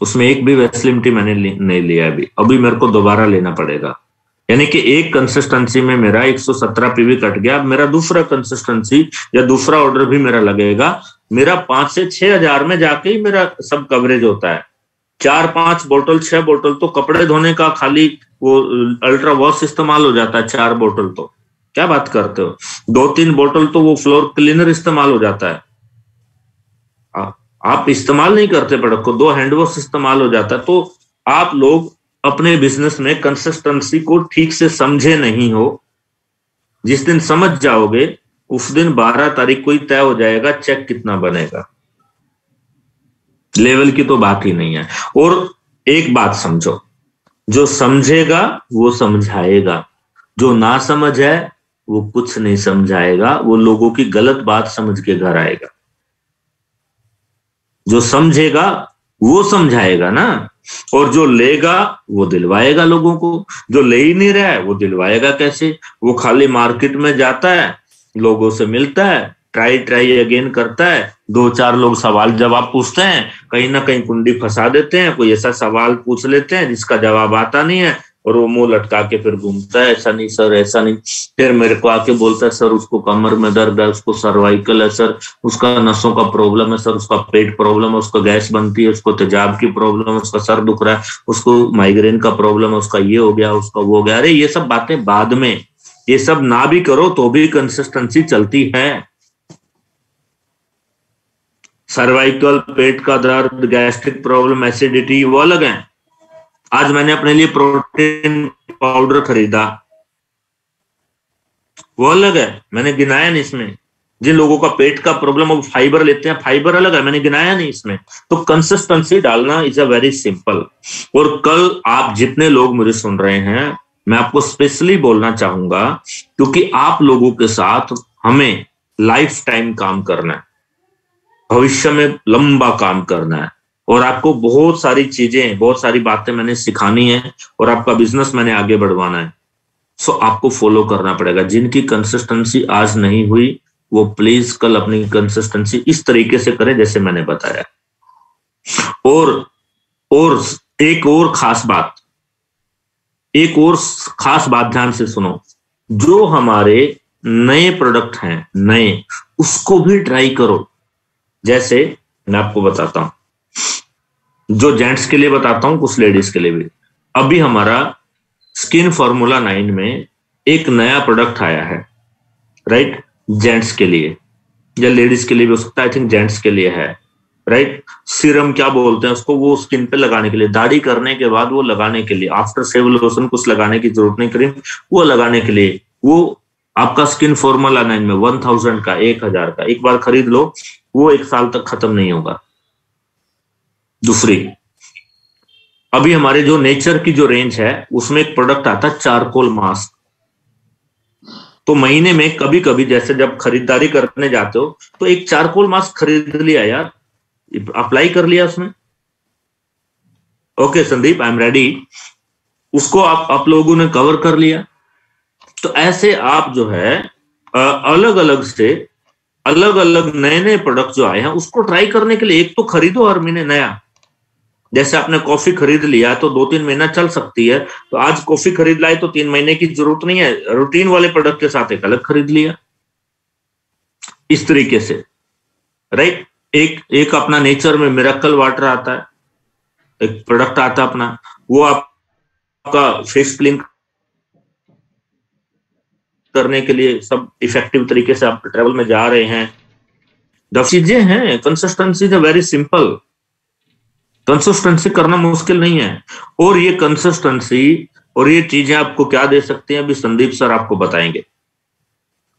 उसमें एक भी वेस्लिम टी मैंने नहीं लिया अभी मेरे को दोबारा लेना पड़ेगा। यानी कि एक कंसिस्टेंसी में मेरा 117 पीवी कट गया। मेरा दूसरा कंसिस्टेंसी या दूसरा ऑर्डर भी मेरा लगेगा, मेरा 5 से 6 हजार में जाके ही मेरा सब कवरेज होता है। 4-5 बोतल 6 बोतल तो कपड़े धोने का खाली वो अल्ट्रा वॉश इस्तेमाल हो जाता है, 4 बोतल तो क्या बात करते हो, 2-3 बोतल तो वो फ्लोर क्लीनर इस्तेमाल हो जाता है। आप इस्तेमाल नहीं करते प्रोडक्ट को, 2 हैंड वॉश इस्तेमाल हो जाता है। तो आप लोग अपने बिजनेस में कंसिस्टेंसी को ठीक से समझे नहीं हो। जिस दिन समझ जाओगे उस दिन 12 तारीख को ही तय हो जाएगा चेक कितना बनेगा। लेवल की तो बात ही नहीं है। और एक बात समझो, जो समझेगा वो समझाएगा, जो ना समझ है वो कुछ नहीं समझाएगा, वो लोगों की गलत बात समझ के घर आएगा। जो समझेगा वो समझाएगा ना, और जो लेगा वो दिलवाएगा लोगों को। जो ले ही नहीं रहा है वो दिलवाएगा कैसे? वो खाली मार्केट में जाता है, लोगों से मिलता है, ट्राई अगेन करता है, 2-4 लोग सवाल जवाब पूछते हैं, कहीं ना कहीं कुंडी फंसा देते हैं, कोई ऐसा सवाल पूछ लेते हैं जिसका जवाब आता नहीं है, और वो मुंह लटका के फिर घूमता है, ऐसा नहीं सर, ऐसा नहीं। फिर मेरे को आके बोलता है सर उसको कमर में दर्द है, उसको सर्वाइकल है सर, उसका नसों का प्रॉब्लम है सर, उसका पेट प्रॉब्लम है, उसको गैस बनती है, उसको तेजाब की प्रॉब्लम है, उसका सर दुख रहा है, उसको माइग्रेन का प्रॉब्लम है, उसका ये हो गया, उसका वो हो गया। अरे ये सब बातें बाद में, ये सब ना भी करो तो भी कंसिस्टेंसी चलती है। सर्वाइकल, पेट का दर्द, गैस्ट्रिक प्रॉब्लम, एसिडिटी, वो अलग है। आज मैंने अपने लिए प्रोटीन पाउडर खरीदा, वो अलग है, मैंने गिनाया नहीं इसमें। जिन लोगों का पेट का प्रॉब्लम है वो फाइबर लेते हैं, फाइबर अलग है, मैंने गिनाया नहीं इसमें। तो कंसिस्टेंसी डालना इज अ वेरी सिंपल। और कल आप जितने लोग मुझे सुन रहे हैं, मैं आपको स्पेशली बोलना चाहूंगा, क्योंकि आप लोगों के साथ हमें लाइफ टाइम काम करना है, भविष्य में लंबा काम करना है, और आपको बहुत सारी चीजें, बहुत सारी बातें मैंने सिखानी है, और आपका बिजनेस मैंने आगे बढ़वाना है। सो आपको फॉलो करना पड़ेगा। जिनकी कंसिस्टेंसी आज नहीं हुई वो प्लीज कल अपनी कंसिस्टेंसी इस तरीके से करें जैसे मैंने बताया। और एक और खास बात ध्यान से सुनो, जो हमारे नए प्रोडक्ट हैं, नए, उसको भी ट्राई करो। जैसे मैं आपको बताता हूं, जो जेंट्स के लिए बताता हूं, कुछ लेडीज के लिए भी। अभी हमारा स्किन फॉर्मूला 9 में एक नया प्रोडक्ट आया है, राइट, जेंट्स के लिए या लेडीज के लिए भी हो सकता है, आई थिंक जेंट्स के लिए है, राइट। सीरम क्या बोलते हैं उसको, वो स्किन पे लगाने के लिए, दाढ़ी करने के बाद वो लगाने के लिए, आफ्टर शेव लोशन कुछ लगाने की जरूरत नहीं, क्रीम वो लगाने के लिए, वो आपका स्किन फॉर्मूला 9 में 1000 का, 1000 का एक बार खरीद लो, वो 1 साल तक खत्म नहीं होगा। दूसरी, अभी हमारे जो नेचर की जो रेंज है उसमें एक प्रोडक्ट आता है चारकोल मास्क। तो महीने में कभी कभी जैसे जब खरीदारी करने जाते हो तो एक चारकोल मास्क खरीद लिया यार, अप्लाई कर लिया उसमें। Okay Sandeep, I am ready. उसको आप लोगों ने कवर कर लिया। तो ऐसे आप जो है अलग अलग से अलग अलग नए नए प्रोडक्ट जो आए हैं उसको ट्राई करने के लिए एक तो खरीदो हर महीने नया। जैसे आपने कॉफी खरीद लिया तो 2-3 महीना चल सकती है, तो आज कॉफी खरीद लाए तो 3 महीने की जरूरत नहीं है, रूटीन वाले प्रोडक्ट के साथ एक अलग खरीद लिया, इस तरीके से, राइट। एक अपना नेचर में मिरेकल वाटर आता है, एक प्रोडक्ट आता है अपना, वो आपका फेस क्लीन करने के लिए सब इफेक्टिव तरीके से आप ट्रेवल में जा रहे हैं। चीजें हैं, consistency is very simple, consistency करना मुश्किल नहीं है। और ये कंसिस्टेंसी और ये चीजें आपको क्या दे सकते हैं, अभी संदीप सर आपको बताएंगे।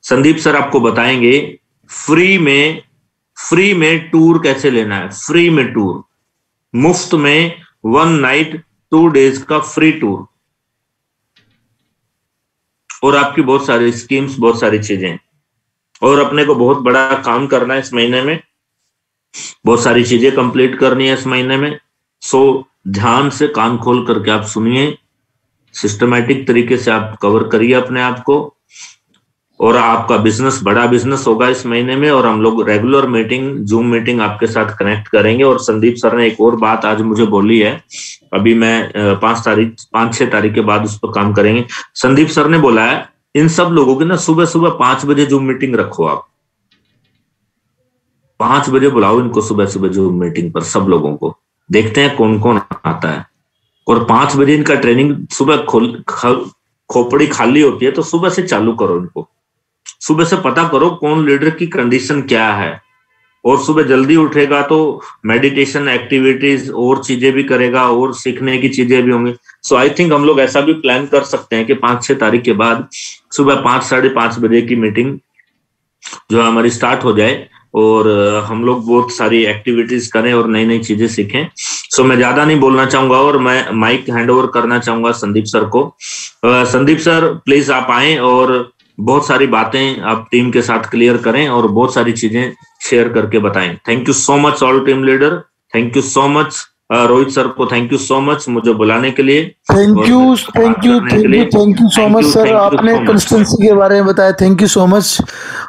संदीप सर आपको बताएंगे फ्री में टूर कैसे लेना है, फ्री में टूर, मुफ्त में 1 नाइट 2 डेज का फ्री टूर, और आपकी बहुत सारी स्कीम्स, बहुत सारी चीजें, और अपने को बहुत बड़ा काम करना है इस महीने में, बहुत सारी चीजें कंप्लीट करनी है इस महीने में। सो ध्यान से कान खोल करके आप सुनिए, सिस्टमैटिक तरीके से आप कवर करिए अपने आप को, और आपका बिजनेस बड़ा बिजनेस होगा इस महीने में। और हम लोग रेगुलर मीटिंग, जूम मीटिंग आपके साथ कनेक्ट करेंगे। और संदीप सर ने एक और बात आज मुझे बोली है, अभी मैं 5-6 तारीख के बाद उस पर काम करेंगे। संदीप सर ने बोला है इन सब लोगों की ना सुबह सुबह 5 बजे जूम मीटिंग रखो, आप 5 बजे बुलाओ इनको सुबह सुबह जूम मीटिंग पर, सब लोगों को, देखते हैं कौन कौन आता है। और 5 बजे इनका ट्रेनिंग, सुबह खोपड़ी खाली होती है तो सुबह से चालू करो इनको, सुबह से पता करो कौन लीडर की कंडीशन क्या है, और सुबह जल्दी उठेगा तो मेडिटेशन एक्टिविटीज और चीजें भी करेगा और सीखने की चीजें भी होंगी। सो आई थिंक हम लोग ऐसा भी प्लान कर सकते हैं कि 5-6 तारीख के बाद सुबह 5-5:30 बजे की मीटिंग जो हमारी स्टार्ट हो जाए, और हम लोग बहुत सारी एक्टिविटीज करें और नई नई चीजें सीखें। सो मैं ज्यादा नहीं बोलना चाहूंगा और मैं माइक हैंड ओवर करना चाहूंगा संदीप सर को। संदीप सर प्लीज आप आए और बहुत सारी बातें आप टीम के साथ क्लियर करें और बहुत सारी चीजें शेयर करके बताएं। Thank you so much all team leader, thank you so much Rohit sir को, थैंक यू सो मच मुझे बुलाने के लिए। Thank you so much sir, आपने कंसिस्टेंसी के बारे में बताया, थैंक यू सो मच।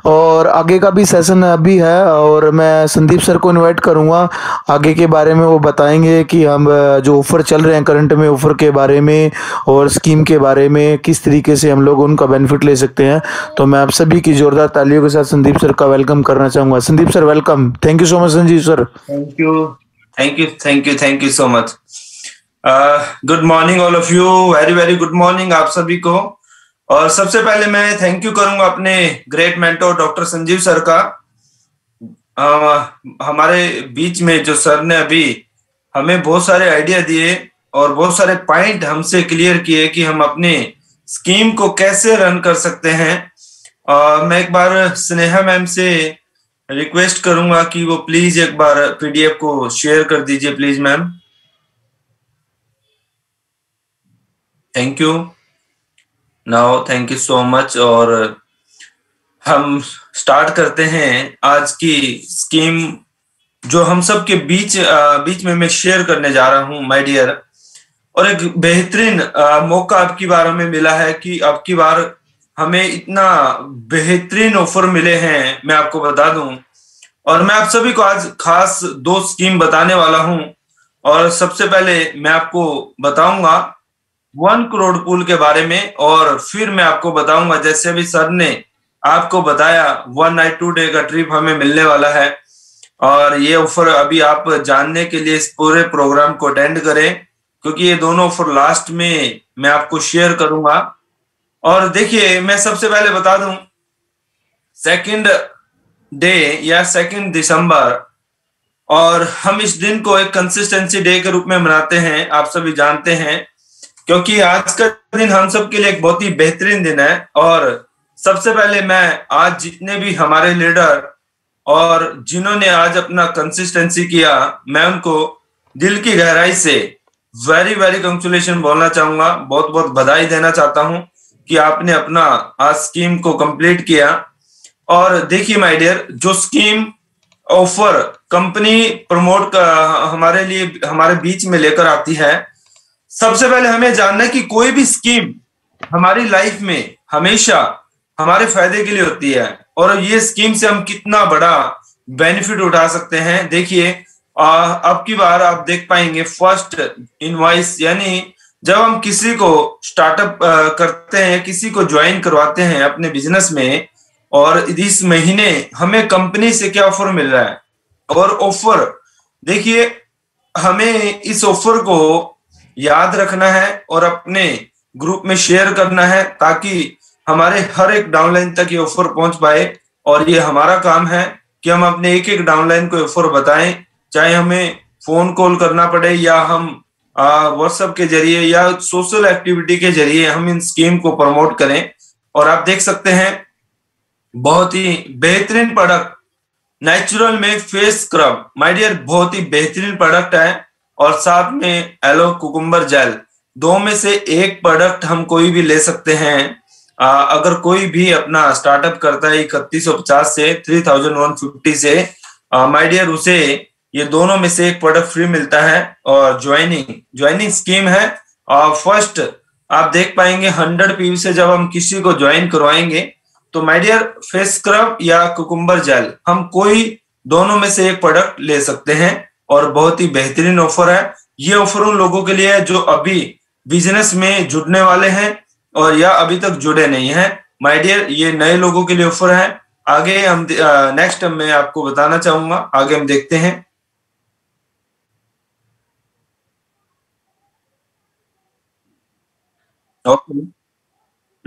और आगे का भी सेशन अभी है और मैं संदीप सर को इनवाइट करूंगा, आगे के बारे में वो बताएंगे कि हम जो ऑफर चल रहे हैं करंट में, ऑफर के बारे में और स्कीम के बारे में किस तरीके से हम लोग उनका बेनिफिट ले सकते हैं। तो मैं आप सभी की जोरदार तालियों के साथ संदीप सर का वेलकम करना चाहूंगा। Sandeep sir welcome, thank you so much Sanjeev sir. Thank you so much. Good morning all of you, very good morning आप सभी को। और सबसे पहले मैं थैंक यू करूंगा अपने great mentor doctor Sanjeev sir का। हमारे बीच में जो सर ने अभी हमें बहुत सारे आइडिया दिए और बहुत सारे पॉइंट हमसे क्लियर किए कि हम अपने स्कीम को कैसे रन कर सकते हैं। मैं एक बार स्नेहा मैम से रिक्वेस्ट करूंगा कि वो प्लीज एक बार पीडीएफ को शेयर कर दीजिए please ma'am. Thank you, now thank you so much. और हम स्टार्ट करते हैं आज की स्कीम जो हम सब के बीच में मैं शेयर करने जा रहा हूं माय डियर। और एक बेहतरीन मौका आपकी बार हमें मिला है कि आपकी बार हमें इतना बेहतरीन ऑफर मिले हैं, मैं आपको बता दूं। और मैं आप सभी को आज खास 2 स्कीम बताने वाला हूं। और सबसे पहले मैं आपको बताऊंगा 1 करोड़ पूल के बारे में, और फिर मैं आपको बताऊंगा जैसे अभी सर ने आपको बताया 1 नाइट 2 डे का ट्रिप हमें मिलने वाला है। और ये ऑफर अभी आप जानने के लिए इस पूरे प्रोग्राम को अटेंड करें, क्योंकि ये दोनों ऑफर लास्ट में मैं आपको शेयर करूंगा। और देखिए मैं सबसे पहले बता दूं 2nd डे या 2 दिसंबर और हम इस दिन को एक कंसिस्टेंसी डे के रूप में मनाते हैं, आप सभी जानते हैं, क्योंकि आज का दिन हम सब के लिए एक बहुत ही बेहतरीन दिन है। और सबसे पहले मैं आज जितने भी हमारे लीडर और जिन्होंने आज अपना कंसिस्टेंसी किया, मैं उनको दिल की गहराई से वेरी वेरी कंग्रेचुलेशन बोलना चाहूंगा, बहुत बहुत बधाई देना चाहता हूं कि आपने अपना आज स्कीम को कंप्लीट किया। और देखिए माय डियर, जो स्कीम ऑफर कंपनी प्रमोट का हमारे लिए हमारे बीच में लेकर आती है, सबसे पहले हमें जानना है कि कोई भी स्कीम हमारी लाइफ में हमेशा हमारे फायदे के लिए होती है और ये स्कीम से हम कितना बड़ा बेनिफिट उठा सकते हैं। देखिए अब की बार आप देख पाएंगे फर्स्ट इनवॉइस, यानी जब हम किसी को स्टार्टअप करते हैं, किसी को ज्वाइन करवाते हैं अपने बिजनेस में, और इस महीने हमें कंपनी से क्या ऑफर मिल रहा है, और ऑफर देखिए हमें इस ऑफर को याद रखना है और अपने ग्रुप में शेयर करना है ताकि हमारे हर एक डाउनलाइन तक ये ऑफर पहुंच पाए। और ये हमारा काम है कि हम अपने एक एक डाउनलाइन को ऑफर बताएं, चाहे हमें फोन कॉल करना पड़े या हम व्हाट्सएप के जरिए या सोशल एक्टिविटी के जरिए हम इन स्कीम को प्रमोट करें। और आप देख सकते हैं बहुत ही बेहतरीन प्रोडक्ट नेचुरल में फेस स्क्रब, माय डियर, बहुत ही बेहतरीन प्रोडक्ट है। और साथ में एलो कुकुम्बर जेल, दो में से एक प्रोडक्ट हम कोई भी ले सकते हैं। अगर कोई भी अपना स्टार्टअप करता है 3150 से 3150 से, माय डियर, उसे ये दोनों में से एक प्रोडक्ट फ्री मिलता है। और ज्वाइनिंग स्कीम है। फर्स्ट आप देख पाएंगे 100 पीवी से जब हम किसी को ज्वाइन करवाएंगे तो माय डियर फेस स्क्रब या कुकुम्बर जेल, हम कोई दोनों में से एक प्रोडक्ट ले सकते हैं। और बहुत ही बेहतरीन ऑफर है। ये ऑफर उन लोगों के लिए है जो अभी बिजनेस में जुड़ने वाले हैं और या अभी तक जुड़े नहीं हैं। माय डियर, ये नए लोगों के लिए ऑफर है। आगे हम नेक्स्ट मैं आपको बताना चाहूंगा, आगे हम देखते हैं।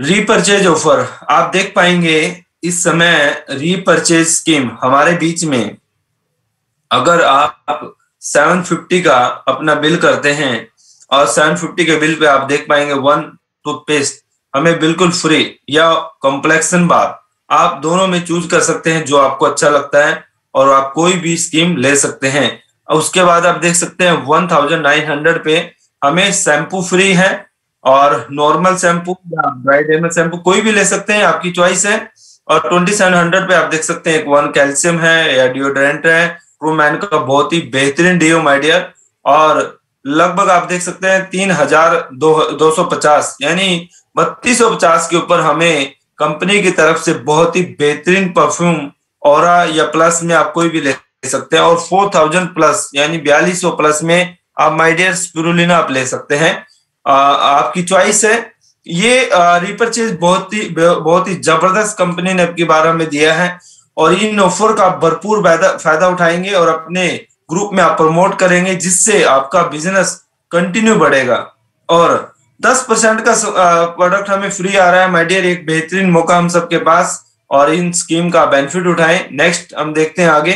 रीपरचेज ऑफर आप देख पाएंगे इस समय रीपरचेज स्कीम हमारे बीच में, अगर आप 750 का अपना बिल करते हैं और 750 के बिल पे आप देख पाएंगे 1 टूथपेस्ट हमें बिल्कुल फ्री, या कॉम्प्लेक्सन बार, आप दोनों में चूज कर सकते हैं जो आपको अच्छा लगता है और आप कोई भी स्कीम ले सकते हैं। और उसके बाद आप देख सकते हैं 1900 पे हमें शैम्पू फ्री है, और नॉर्मल शैम्पू या ब्राइडेमल शैम्पू कोई भी ले सकते हैं, आपकी चॉइस है। और 2700 पे आप देख सकते हैं एक 1 कैल्शियम है या डिओड्रेंट है, ट्रूमैन का बहुत ही बेहतरीन डीओ माय डियर। और लगभग आप देख सकते हैं 3250 यानी 3250 के ऊपर हमें कंपनी की तरफ से बहुत ही बेहतरीन परफ्यूम ऑरा या प्लस में आप कोई भी ले सकते हैं। और 4000 प्लस यानी 4200 प्लस में आप माय डियर स्पिरुलिना आप ले सकते हैं, आपकी चॉइस है। ये रीपरचेज बहुत ही जबरदस्त कंपनी ने अब की बार हमें दिया है और इन ऑफर का भरपूर फायदा उठाएंगे और अपने ग्रुप में आप प्रमोट करेंगे, जिससे आपका बिजनेस कंटिन्यू बढ़ेगा। और 10% का प्रोडक्ट हमें फ्री आ रहा है माय डियर, एक बेहतरीन मौका हम सबके पास, और इन स्कीम का बेनिफिट उठाएं। नेक्स्ट हम देखते हैं आगे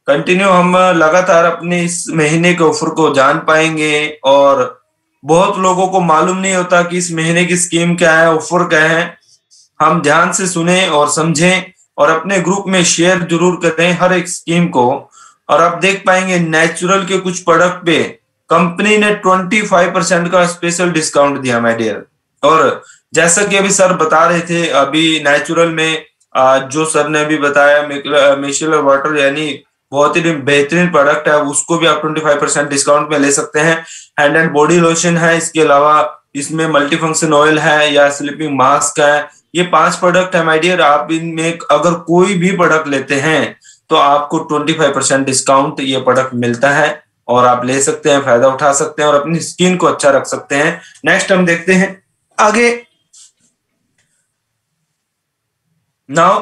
कंटिन्यू, हम लगातार अपने इस महीने के ऑफर को जान पाएंगे। और बहुत लोगों को मालूम नहीं होता कि इस महीने की स्कीम क्या है, ऑफर क्या है। हम ध्यान से सुने और समझें और अपने ग्रुप में शेयर जरूर करें हर एक स्कीम को। और आप देख पाएंगे नेचुरल के कुछ प्रोडक्ट पे कंपनी ने 25% का स्पेशल डिस्काउंट दिया माय डियर। और जैसा कि अभी सर बता रहे थे, अभी नेचुरल में जो सर ने अभी बताया मिशेलर वाटर यानी बहुत ही बेहतरीन प्रोडक्ट है, उसको भी आप 25% डिस्काउंट में ले सकते हैं। हैंड एंड बॉडी लोशन है, इसके अलावा इसमें मल्टी फंक्शन ऑयल है या स्लीपिंग मास्क है। ये 5 प्रोडक्ट है माय डियर, आप इनमें अगर कोई भी प्रोडक्ट लेते हैं तो आपको 25% डिस्काउंट ये प्रोडक्ट मिलता है और आप ले सकते हैं, फायदा उठा सकते हैं और अपनी स्किन को अच्छा रख सकते हैं। नेक्स्ट हम देखते हैं आगे। नाउ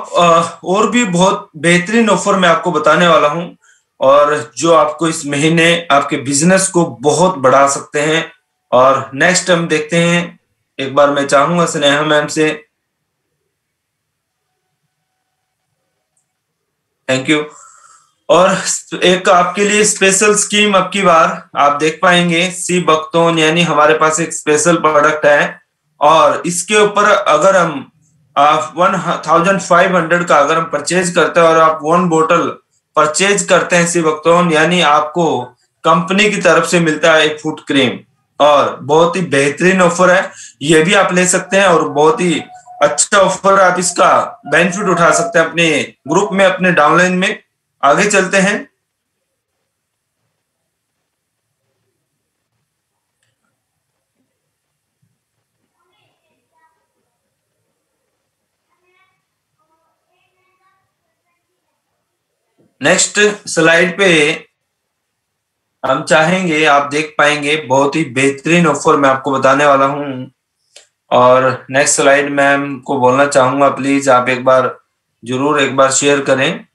और भी बहुत बेहतरीन ऑफर मैं आपको बताने वाला हूं और जो आपको इस महीने आपके बिजनेस को बहुत बढ़ा सकते हैं। और नेक्स्ट हम देखते हैं, एक बार मैं चाहूंगा स्नेहा मैम से, थैंक यू। और एक आपके लिए स्पेशल स्कीम अब की बार आप देख पाएंगे, सी बकथोन, यानी हमारे पास एक स्पेशल प्रोडक्ट है और इसके ऊपर अगर हम 1500 का अगर हम परचेज करते हैं और आप 1 बोतल परचेज करते हैं सी बकथोन, यानी आपको कंपनी की तरफ से मिलता है एक फुट क्रीम और बहुत ही बेहतरीन ऑफर है, ये भी आप ले सकते हैं और बहुत ही अच्छा ऑफर, आप इसका बेनिफिट उठा सकते हैं अपने ग्रुप में, अपने डाउनलाइन में। आगे चलते हैं। नेक्स्ट स्लाइड पे हम चाहेंगे, आप देख पाएंगे बहुत ही बेहतरीन ऑफर मैं आपको बताने वाला हूं। और नेक्स्ट स्लाइड मैम को बोलना चाहूंगा, प्लीज आप एक बार जरूर एक बार शेयर करें।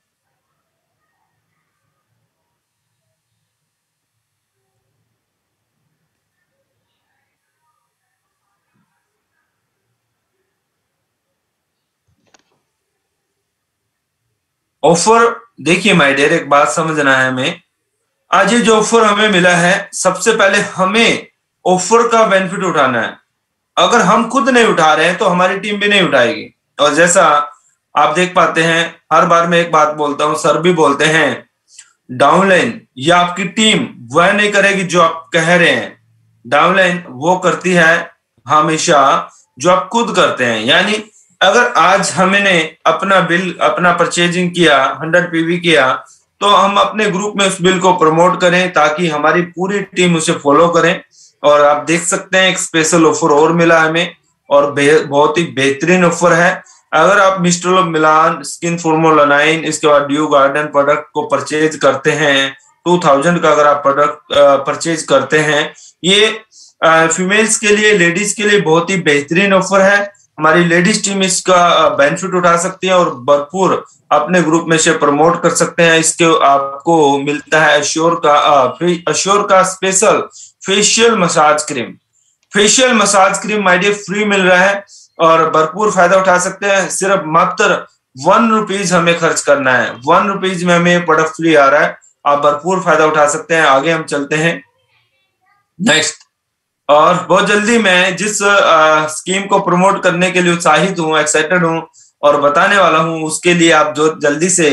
ऑफर देखिए माय डियर, एक बात समझना है हमें, आज ये जो ऑफर हमें मिला है, सबसे पहले हमें ऑफर का बेनिफिट उठाना है। अगर हम खुद नहीं उठा रहे हैं तो हमारी टीम भी नहीं उठाएगी। और जैसा आप देख पाते हैं, हर बार मैं एक बात बोलता हूं, सर भी बोलते हैं, डाउनलाइन या आपकी टीम वह नहीं करेगी जो आप कह रहे हैं, डाउनलाइन वो करती है हमेशा जो आप खुद करते हैं। यानी अगर आज हमने अपना बिल, अपना परचेजिंग किया, 100 पीवी किया, तो हम अपने ग्रुप में उस बिल को प्रमोट करें ताकि हमारी पूरी टीम उसे फॉलो करें। और आप देख सकते हैं एक स्पेशल ऑफर और मिला हमें और बहुत ही बेहतरीन ऑफर है। अगर आप mister of Milan, skin formula 9, इसके बाद ड्यू गार्डन प्रोडक्ट को परचेज करते हैं, 2000 का अगर आप प्रोडक्ट परचेज करते हैं, ये फीमेल्स के लिए, लेडीज के लिए बहुत ही बेहतरीन ऑफर है। हमारी लेडीज टीम इसका बेनिफिट उठा सकती है और भरपूर अपने ग्रुप में से प्रमोट कर सकते हैं। इसके आपको मिलता है अश्योर का special facial massage cream. Facial massage cream my dear free मिल रहा है और भरपूर फायदा उठा सकते हैं। सिर्फ मात्र 1 रुपीज हमें खर्च करना है, 1 रुपीज में हमें प्रोडक्ट फ्री आ रहा है, आप भरपूर फायदा उठा सकते हैं। आगे हम चलते हैं नेक्स्ट। और बहुत जल्दी मैं जिस स्कीम को प्रमोट करने के लिए उत्साहित हूँ, एक्साइटेड हूँ और बताने वाला हूँ, उसके लिए आप जो जल्दी से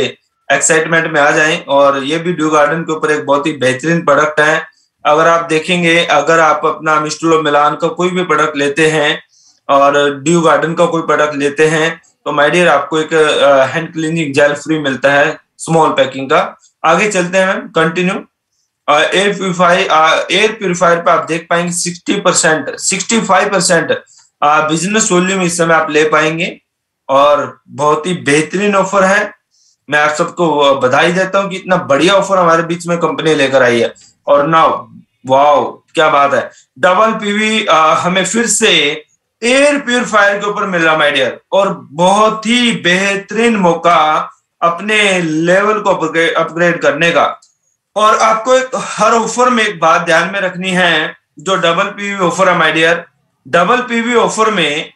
एक्साइटमेंट में आ जाएं। और ये भी ड्यू गार्डन के ऊपर एक बहुत ही बेहतरीन प्रोडक्ट है। अगर आप देखेंगे, अगर आप अपना मिस्टर ऑफ मिलान का कोई भी प्रोडक्ट लेते हैं और ड्यू गार्डन का कोई प्रोडक्ट लेते हैं, तो माय डियर आपको एक हैंड क्लीनिंग जेल फ्री मिलता है, स्मॉल पैकिंग का। आगे चलते हैं मैम, कंटिन्यू। एयर प्यूरिफायर पे आप देख पाएंगे 65% बिजनेस वॉल्यूम इस समय आप ले पाएंगे और बहुत ही बेहतरीन ऑफर है। मैं आप सबको बधाई देता हूं कि इतना बढ़िया ऑफर हमारे बीच में कंपनी लेकर आई है। और नाउ वाओ, क्या बात है, डबल पीवी हमें फिर से एयर प्यूरिफायर के ऊपर मिल रहा माय डियर, और बहुत ही बेहतरीन मौका अपने लेवल को अपग्रेड करने का। और आपको एक हर ऑफर में एक बात ध्यान में रखनी है, जो डबल पीवी ऑफर है my dear, double PV offer में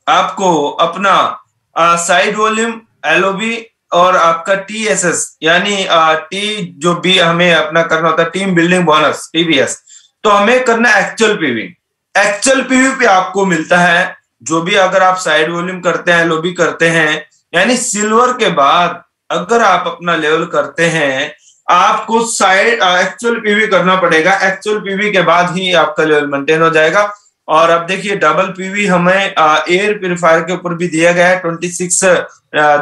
आपको अपना साइड वॉल्यूम, एलओबी और आपका टीएसएस यानी टी जो भी हमें अपना करना होता है, टीम बिल्डिंग बोनस, टीबीएस, तो हमें करना एक्चुअल पीवी। एक्चुअल पीवी पे आपको मिलता है जो भी, अगर आप साइड वॉल्यूम करते हैं, एलओबी करते हैं, यानी सिल्वर के बाद अगर आप अपना लेवल करते हैं, आपको साइड एक्चुअल पीवी करना पड़ेगा। एक्चुअल पीवी के बाद ही आपका लेवल मेंटेन हो जाएगा। और अब देखिए डबल पीवी हमें एयर प्यूरिफायर के ऊपर भी दिया गया है 26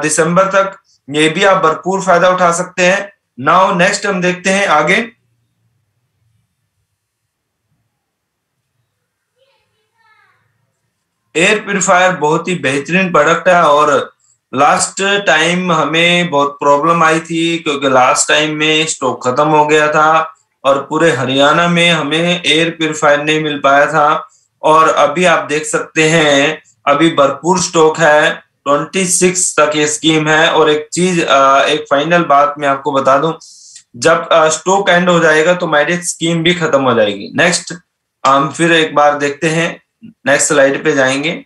दिसंबर तक, ये भी आप भरपूर फायदा उठा सकते हैं। नाउ नेक्स्ट हम देखते हैं आगे। एयर प्यूरिफायर बहुत ही बेहतरीन प्रोडक्ट है और लास्ट टाइम हमें बहुत प्रॉब्लम आई थी क्योंकि लास्ट टाइम में स्टॉक खत्म हो गया था और पूरे हरियाणा में हमें एयर प्यूरिफायर नहीं मिल पाया था। और अभी आप देख सकते हैं अभी भरपूर स्टॉक है, 26 तक ये स्कीम है। और एक चीज, एक फाइनल बात मैं आपको बता दूं, जब स्टॉक एंड हो जाएगा तो मेरी स्कीम भी खत्म हो जाएगी। नेक्स्ट हम फिर एक बार देखते हैं, नेक्स्ट स्लाइड पे जाएंगे।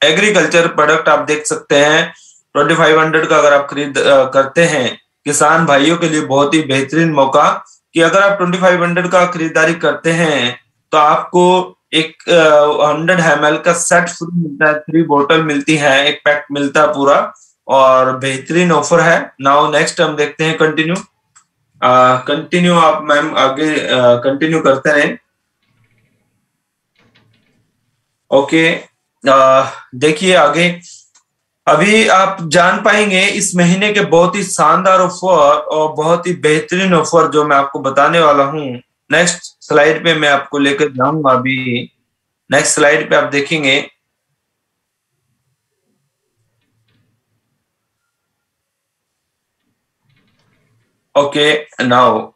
एग्रीकल्चर प्रोडक्ट आप देख सकते हैं 2500 का अगर आप खरीद करते हैं, किसान भाइयों के लिए बहुत ही बेहतरीन मौका कि अगर आप 2500 का खरीदारी करते हैं तो आपको एक 100 ml का सेट फ्री मिलता है, 3 बोतल मिलती है, एक पैक मिलता है पूरा, और बेहतरीन ऑफर है। नाउ नेक्स्ट हम देखते हैं, कंटिन्यू आप मैम आगे कंटिन्यू करते रहें। ओके, देखिए आगे अभी आप जान पाएंगे इस महीने के बहुत ही शानदार ऑफर और बहुत ही बेहतरीन ऑफर जो मैं आपको बताने वाला हूं। नेक्स्ट स्लाइड पे मैं आपको लेकर जाऊंगा। अभी नेक्स्ट स्लाइड पे आप देखेंगे, ओके नाउ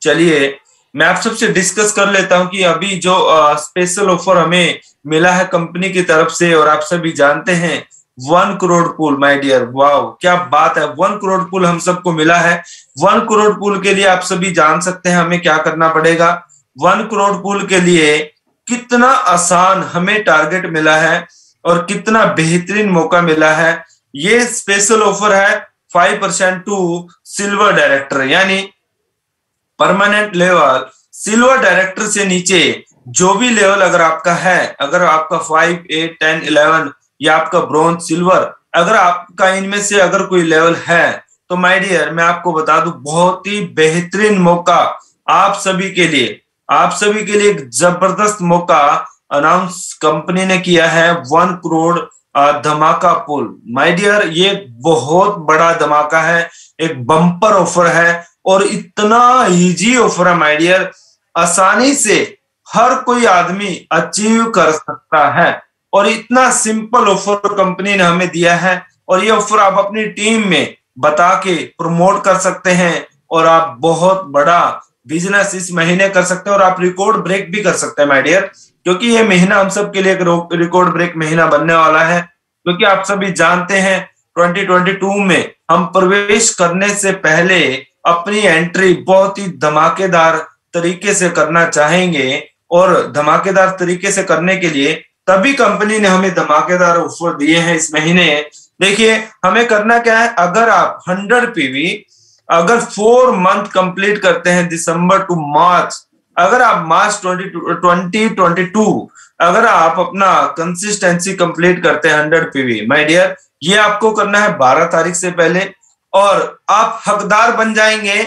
चलिए मैं आप सबसे डिस्कस कर लेता हूं कि अभी जो स्पेशल ऑफर हमें मिला है कंपनी की तरफ से, और आप सभी जानते हैं 1 crore pool, my dear, wow क्या बात है, 1 करोड़ पूल हम सबको मिला है। 1 करोड़ पूल के लिए आप सभी जान सकते हैं हमें क्या करना पड़ेगा। 1 करोड़ पूल के लिए कितना आसान हमें टारगेट मिला है और कितना बेहतरीन मौका मिला है। ये स्पेशल ऑफर है 5% टू सिल्वर डायरेक्टर, यानी परमानेंट लेवल सिल्वर डायरेक्टर से नीचे जो भी लेवल अगर आपका है, अगर आपका 5, 8, 10, 11 या आपका ब्रोंज, सिल्वर, अगर आपका इनमें से अगर कोई लेवल है तो माय डियर मैं आपको बता दूं बहुत ही बेहतरीन मौका आप सभी के लिए, आप सभी के लिए एक जबरदस्त मौका अनाउंस कंपनी ने किया है। 1 करोड़ धमाका पुल, माय डियर ये बहुत बड़ा धमाका है, एक बम्पर ऑफर है और इतना इजी ऑफर है माय डियर, आसानी से हर कोई आदमी अचीव कर सकता है और इतना सिंपल ऑफर कंपनी ने हमें दिया है। और ये ऑफर आप अपनी टीम में बता के प्रमोट कर सकते हैं और आप बहुत बड़ा बिजनेस इस महीने कर सकते हैं और आप रिकॉर्ड ब्रेक भी कर सकते हैं माय डियर, क्योंकि ये महीना हम सब के लिए एक रिकॉर्ड ब्रेक महीना बनने वाला है। क्योंकि आप सभी जानते हैं 2022 में हम प्रवेश करने से पहले अपनी एंट्री बहुत ही धमाकेदार तरीके से करना चाहेंगे, और धमाकेदार तरीके से करने के लिए तभी कंपनी ने हमें धमाकेदार ऑफर दिए हैं इस महीने। देखिए हमें करना क्या है, अगर आप 100 पीवी अगर 4 मंथ कंप्लीट करते हैं दिसंबर टू मार्च, अगर आप मार्च 2022 अगर आप अपना कंसिस्टेंसी कंप्लीट करते हैं 100 पीवी, माय डियर ये आपको करना है 12 तारीख से पहले, और आप हकदार बन जाएंगे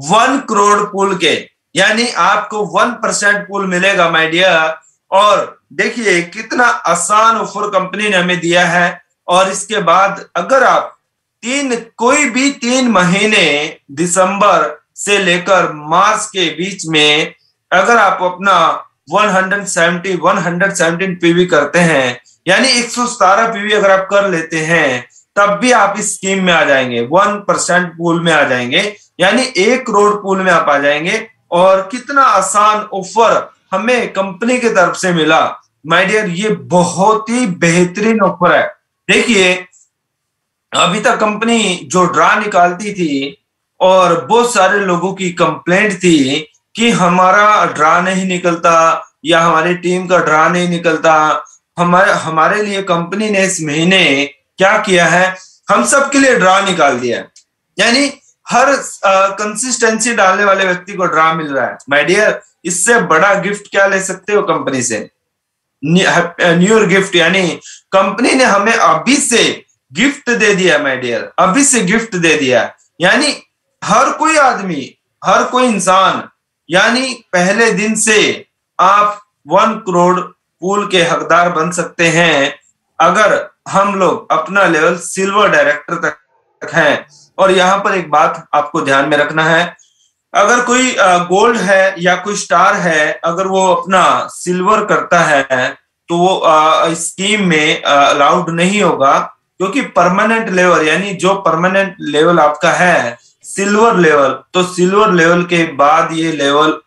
1 करोड़ पूल के, यानी आपको 1% पूल मिलेगा माय डियर। और देखिए कितना आसान ऑफर कंपनी ने हमें दिया है। और इसके बाद अगर आप कोई भी 3 महीने दिसंबर से लेकर मार्च के बीच में अगर आप अपना 117 पीवी करते हैं, यानी 117 पीवी अगर आप कर लेते हैं तब भी आप इस स्कीम में आ जाएंगे, 1% पूल में आ जाएंगे, यानी 1 करोड़ पूल में आप आ जाएंगे। और कितना आसान ऑफर हमें कंपनी की तरफ से मिला माय डियर, ये बहुत ही बेहतरीन ऑफर है। देखिए अभी तक कंपनी जो ड्रा निकालती थी और बहुत सारे लोगों की कंप्लेंट थी कि हमारा ड्रा नहीं निकलता या हमारी टीम का ड्रा नहीं निकलता, हमारे लिए कंपनी ने इस महीने क्या किया है, हम सब के लिए ड्रा निकाल दिया है, यानी हर कंसिस्टेंसी डालने वाले व्यक्ति को ड्रा मिल रहा है माय डियर। इससे बड़ा गिफ्ट क्या ले सकते हो कंपनी से, न्यू ईयर गिफ्ट, यानी कंपनी ने हमें अभी से गिफ्ट दे दिया माय डियर, अभी से गिफ्ट दे दिया, यानी हर कोई आदमी, हर कोई इंसान, यानी पहले दिन से आप 1 करोड़ पूल के हकदार बन सकते हैं अगर हम लोग अपना लेवल सिल्वर डायरेक्टर तक हैं। और यहाँ पर एक बात आपको ध्यान में रखना है, अगर कोई गोल्ड है या कोई स्टार है, अगर वो अपना सिल्वर करता है तो वो स्कीम में अलाउड नहीं होगा, क्योंकि परमानेंट लेवल, यानी जो परमानेंट लेवल आपका है सिल्वर लेवल, तो सिल्वर लेवल के बाद ये लेवल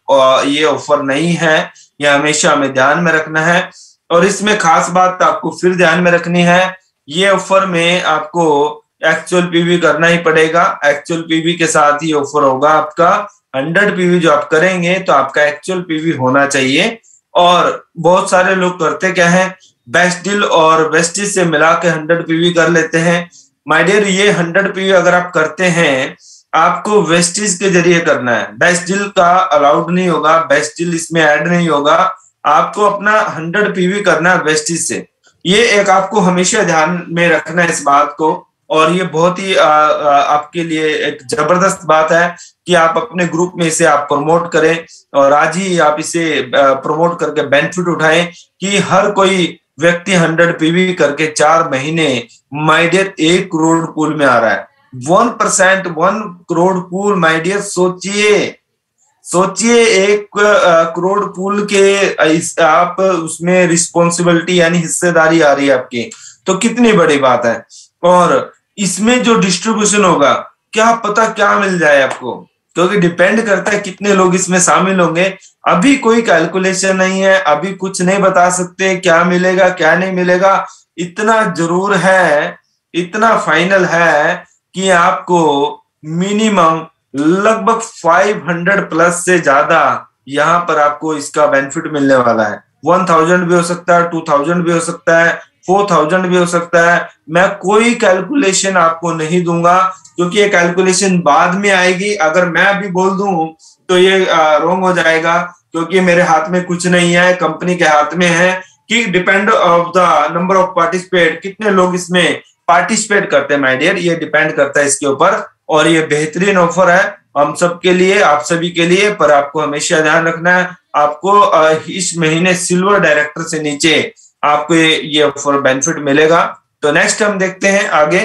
ये ऑफर नहीं है, ये हमेशा हमें ध्यान में रखना है। और इसमें खास बात आपको फिर ध्यान में रखनी है, ये ऑफर में आपको एक्चुअल पीवी करना ही पड़ेगा, एक्चुअल पीवी के साथ ही ऑफर होगा आपका। 100 पीवी जो आप करेंगे तो आपका एक्चुअल पीवी होना चाहिए। और बहुत सारे लोग करते क्या है, बेस्ट डील और बेस्टी से मिला के 100 पीवी कर लेते हैं, माय डियर ये 100 पीवी अगर आप करते हैं, आपको वेस्टिज के जरिए करना है, बेस्ट डील का अलाउड नहीं होगा, बेस्ट डील इसमें ऐड नहीं होगा, आपको अपना 100 पीवी करना है वेस्टिज से। ये एक आपको हमेशा ध्यान में रखना है इस बात को, और ये बहुत ही आपके लिए एक जबरदस्त बात है कि आप अपने ग्रुप में इसे आप प्रमोट करें, और आज ही आप इसे प्रमोट करके बेनिफिट उठाएं कि हर कोई व्यक्ति 100 पीवी करके 4 महीने माय डियर 1 करोड़ पूल में आ रहा है। 1% 1 करोड़ पूल माय डियर, सोचिए 1 करोड़ पूल के आप उसमें रिस्पॉन्सिबिलिटी यानी हिस्सेदारी आ रही है आपकी, तो कितनी बड़ी बात है। और इसमें जो डिस्ट्रीब्यूशन होगा, क्या पता क्या मिल जाए आपको, क्योंकि डिपेंड करता है कितने लोग इसमें शामिल होंगे। अभी कोई कैलकुलेशन नहीं है, अभी कुछ नहीं बता सकते क्या मिलेगा क्या नहीं मिलेगा। इतना जरूर है, इतना फाइनल है कि आपको मिनिमम लगभग 500 प्लस से ज्यादा यहाँ पर आपको इसका बेनिफिट मिलने वाला है। 1000 भी हो सकता है, 2000 भी हो सकता है, 4000 भी हो सकता है। मैं कोई कैलकुलेशन आपको नहीं दूंगा, क्योंकि ये कैलकुलेशन बाद में आएगी। अगर मैं अभी बोल दूं तो ये रॉन्ग हो जाएगा, क्योंकि मेरे हाथ में कुछ नहीं है, कंपनी के हाथ में है कि depend of the number of participate, कितने लोग इसमें पार्टिसिपेट करते हैं माय डियर, ये डिपेंड करता है इसके ऊपर। और ये बेहतरीन ऑफर है हम सबके लिए, आप सभी के लिए। पर आपको हमेशा ध्यान रखना है, आपको इस महीने सिल्वर डायरेक्टर से नीचे आपको ये ऑफर बेनिफिट मिलेगा। तो नेक्स्ट हम देखते हैं आगे।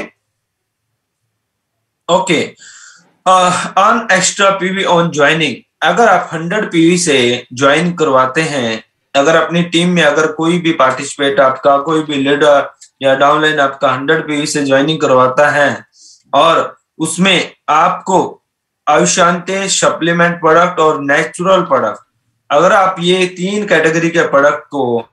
Okay, on extra PV on joining, अगर आप 100 पीवी से ज्वाइन करवाते हैं, अगर अपनी टीम में अगर कोई भी पार्टिसिपेट आपका, कोई भी लीडर या डाउनलाइन आपका 100 पीवी से ज्वाइनिंग करवाता है, और उसमें आपको आयुष्यांते सप्लीमेंट प्रोडक्ट और नेचुरल प्रोडक्ट, अगर आप ये 3 कैटेगरी के प्रोडक्ट को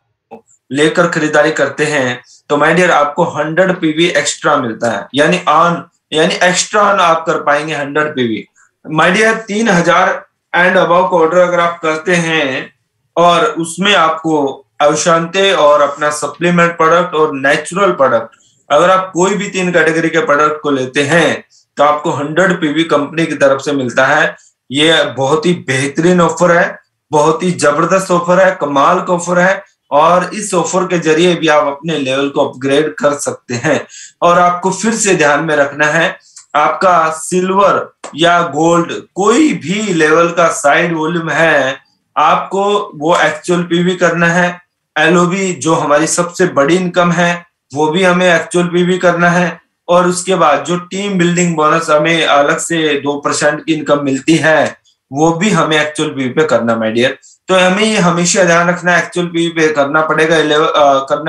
लेकर खरीदारी करते हैं, तो माय डियर आपको 100 पीवी एक्स्ट्रा मिलता है, यानी एक्स्ट्रा ऑन आप कर पाएंगे 100 PV. My dear 3000 and above का ऑर्डर अगर आप करते हैं, और उसमें आपको आयुष्यांते और अपना सप्लीमेंट प्रोडक्ट और नेचुरल प्रोडक्ट, अगर आप कोई भी 3 कैटेगरी के प्रोडक्ट को लेते हैं, तो आपको 100 पीवी कंपनी की तरफ से मिलता है। ये बहुत ही बेहतरीन ऑफर है, बहुत ही जबरदस्त ऑफर है, कमाल का ऑफर है, और इस ऑफर के जरिए भी आप अपने लेवल को अपग्रेड कर सकते हैं। और आपको फिर से ध्यान में रखना है, आपका सिल्वर या गोल्ड कोई भी लेवल का साइड वॉल्यूम है, आपको वो एक्चुअल पीवी करना है। एलओबी जो हमारी सबसे बड़ी इनकम है, वो भी हमें एक्चुअल पीवी करना है। और उसके बाद जो टीम बिल्डिंग बोनस हमें अलग से 2% की इनकम मिलती है, वो भी हमें एक्चुअल पीवी पे करना माय डियर। तो हमें ये हमेशा ध्यान रखना है, एक्चुअल पीवी पे करना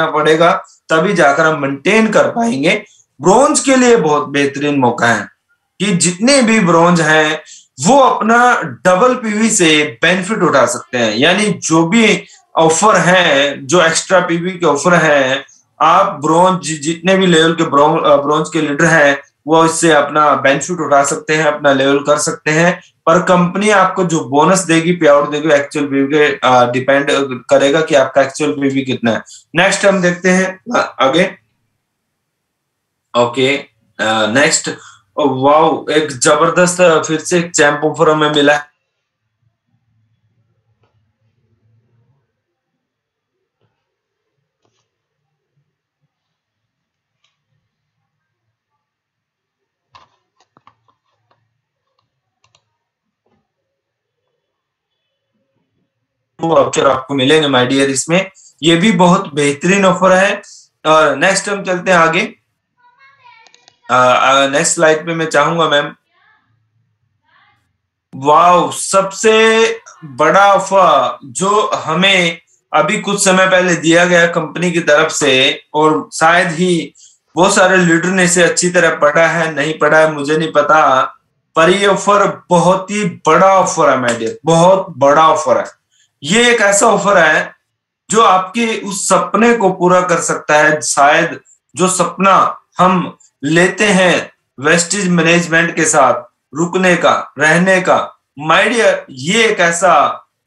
पड़ेगा, तभी जाकर हम मेंटेन कर पाएंगे। ब्रोंज के लिए बहुत बेहतरीन मौका है कि जितने भी ब्रोंज हैं वो अपना डबल पीवी से बेनिफिट उठा सकते हैं। यानी जो भी ऑफर है, जो एक्स्ट्रा पीवी के ऑफर है, आप ब्रोंज जितने भी लेवल के ब्रोंज के लीडर हैं, वो इससे अपना बेनिफिट उठा सकते हैं, अपना लेवल कर सकते हैं। पर कंपनी आपको जो बोनस देगी, पे आउट देगी, एक्चुअल पीवी के डिपेंड करेगा कि आपका एक्चुअल पीवी कितना है। नेक्स्ट हम देखते हैं आगे। ओके, नेक्स्ट, वाओ, एक जबरदस्त फिर से एक चैंप ऑफर हमें मिला है। ऑफर आपको मिलेंगे माय डियर इसमें, ये भी बहुत बेहतरीन ऑफर है। और नेक्स्ट हम चलते हैं आगे। नेक्स्ट स्लाइड पे मैं चाहूंगा मैम, वाओ, सबसे बड़ा ऑफर जो हमें अभी कुछ समय पहले दिया गया कंपनी की तरफ से, और शायद ही बहुत सारे लीडर ने इसे अच्छी तरह पढ़ा है, नहीं पढ़ा है मुझे नहीं पता, पर ये ऑफर बहुत ही बड़ा ऑफर है माय डियर, बहुत बड़ा ऑफर है। ये एक ऐसा ऑफर है जो आपके उस सपने को पूरा कर सकता है। शायद जो सपना हम लेते हैं वेस्टिज मैनेजमेंट के साथ रुकने का, रहने का, माय डियर, ये एक ऐसा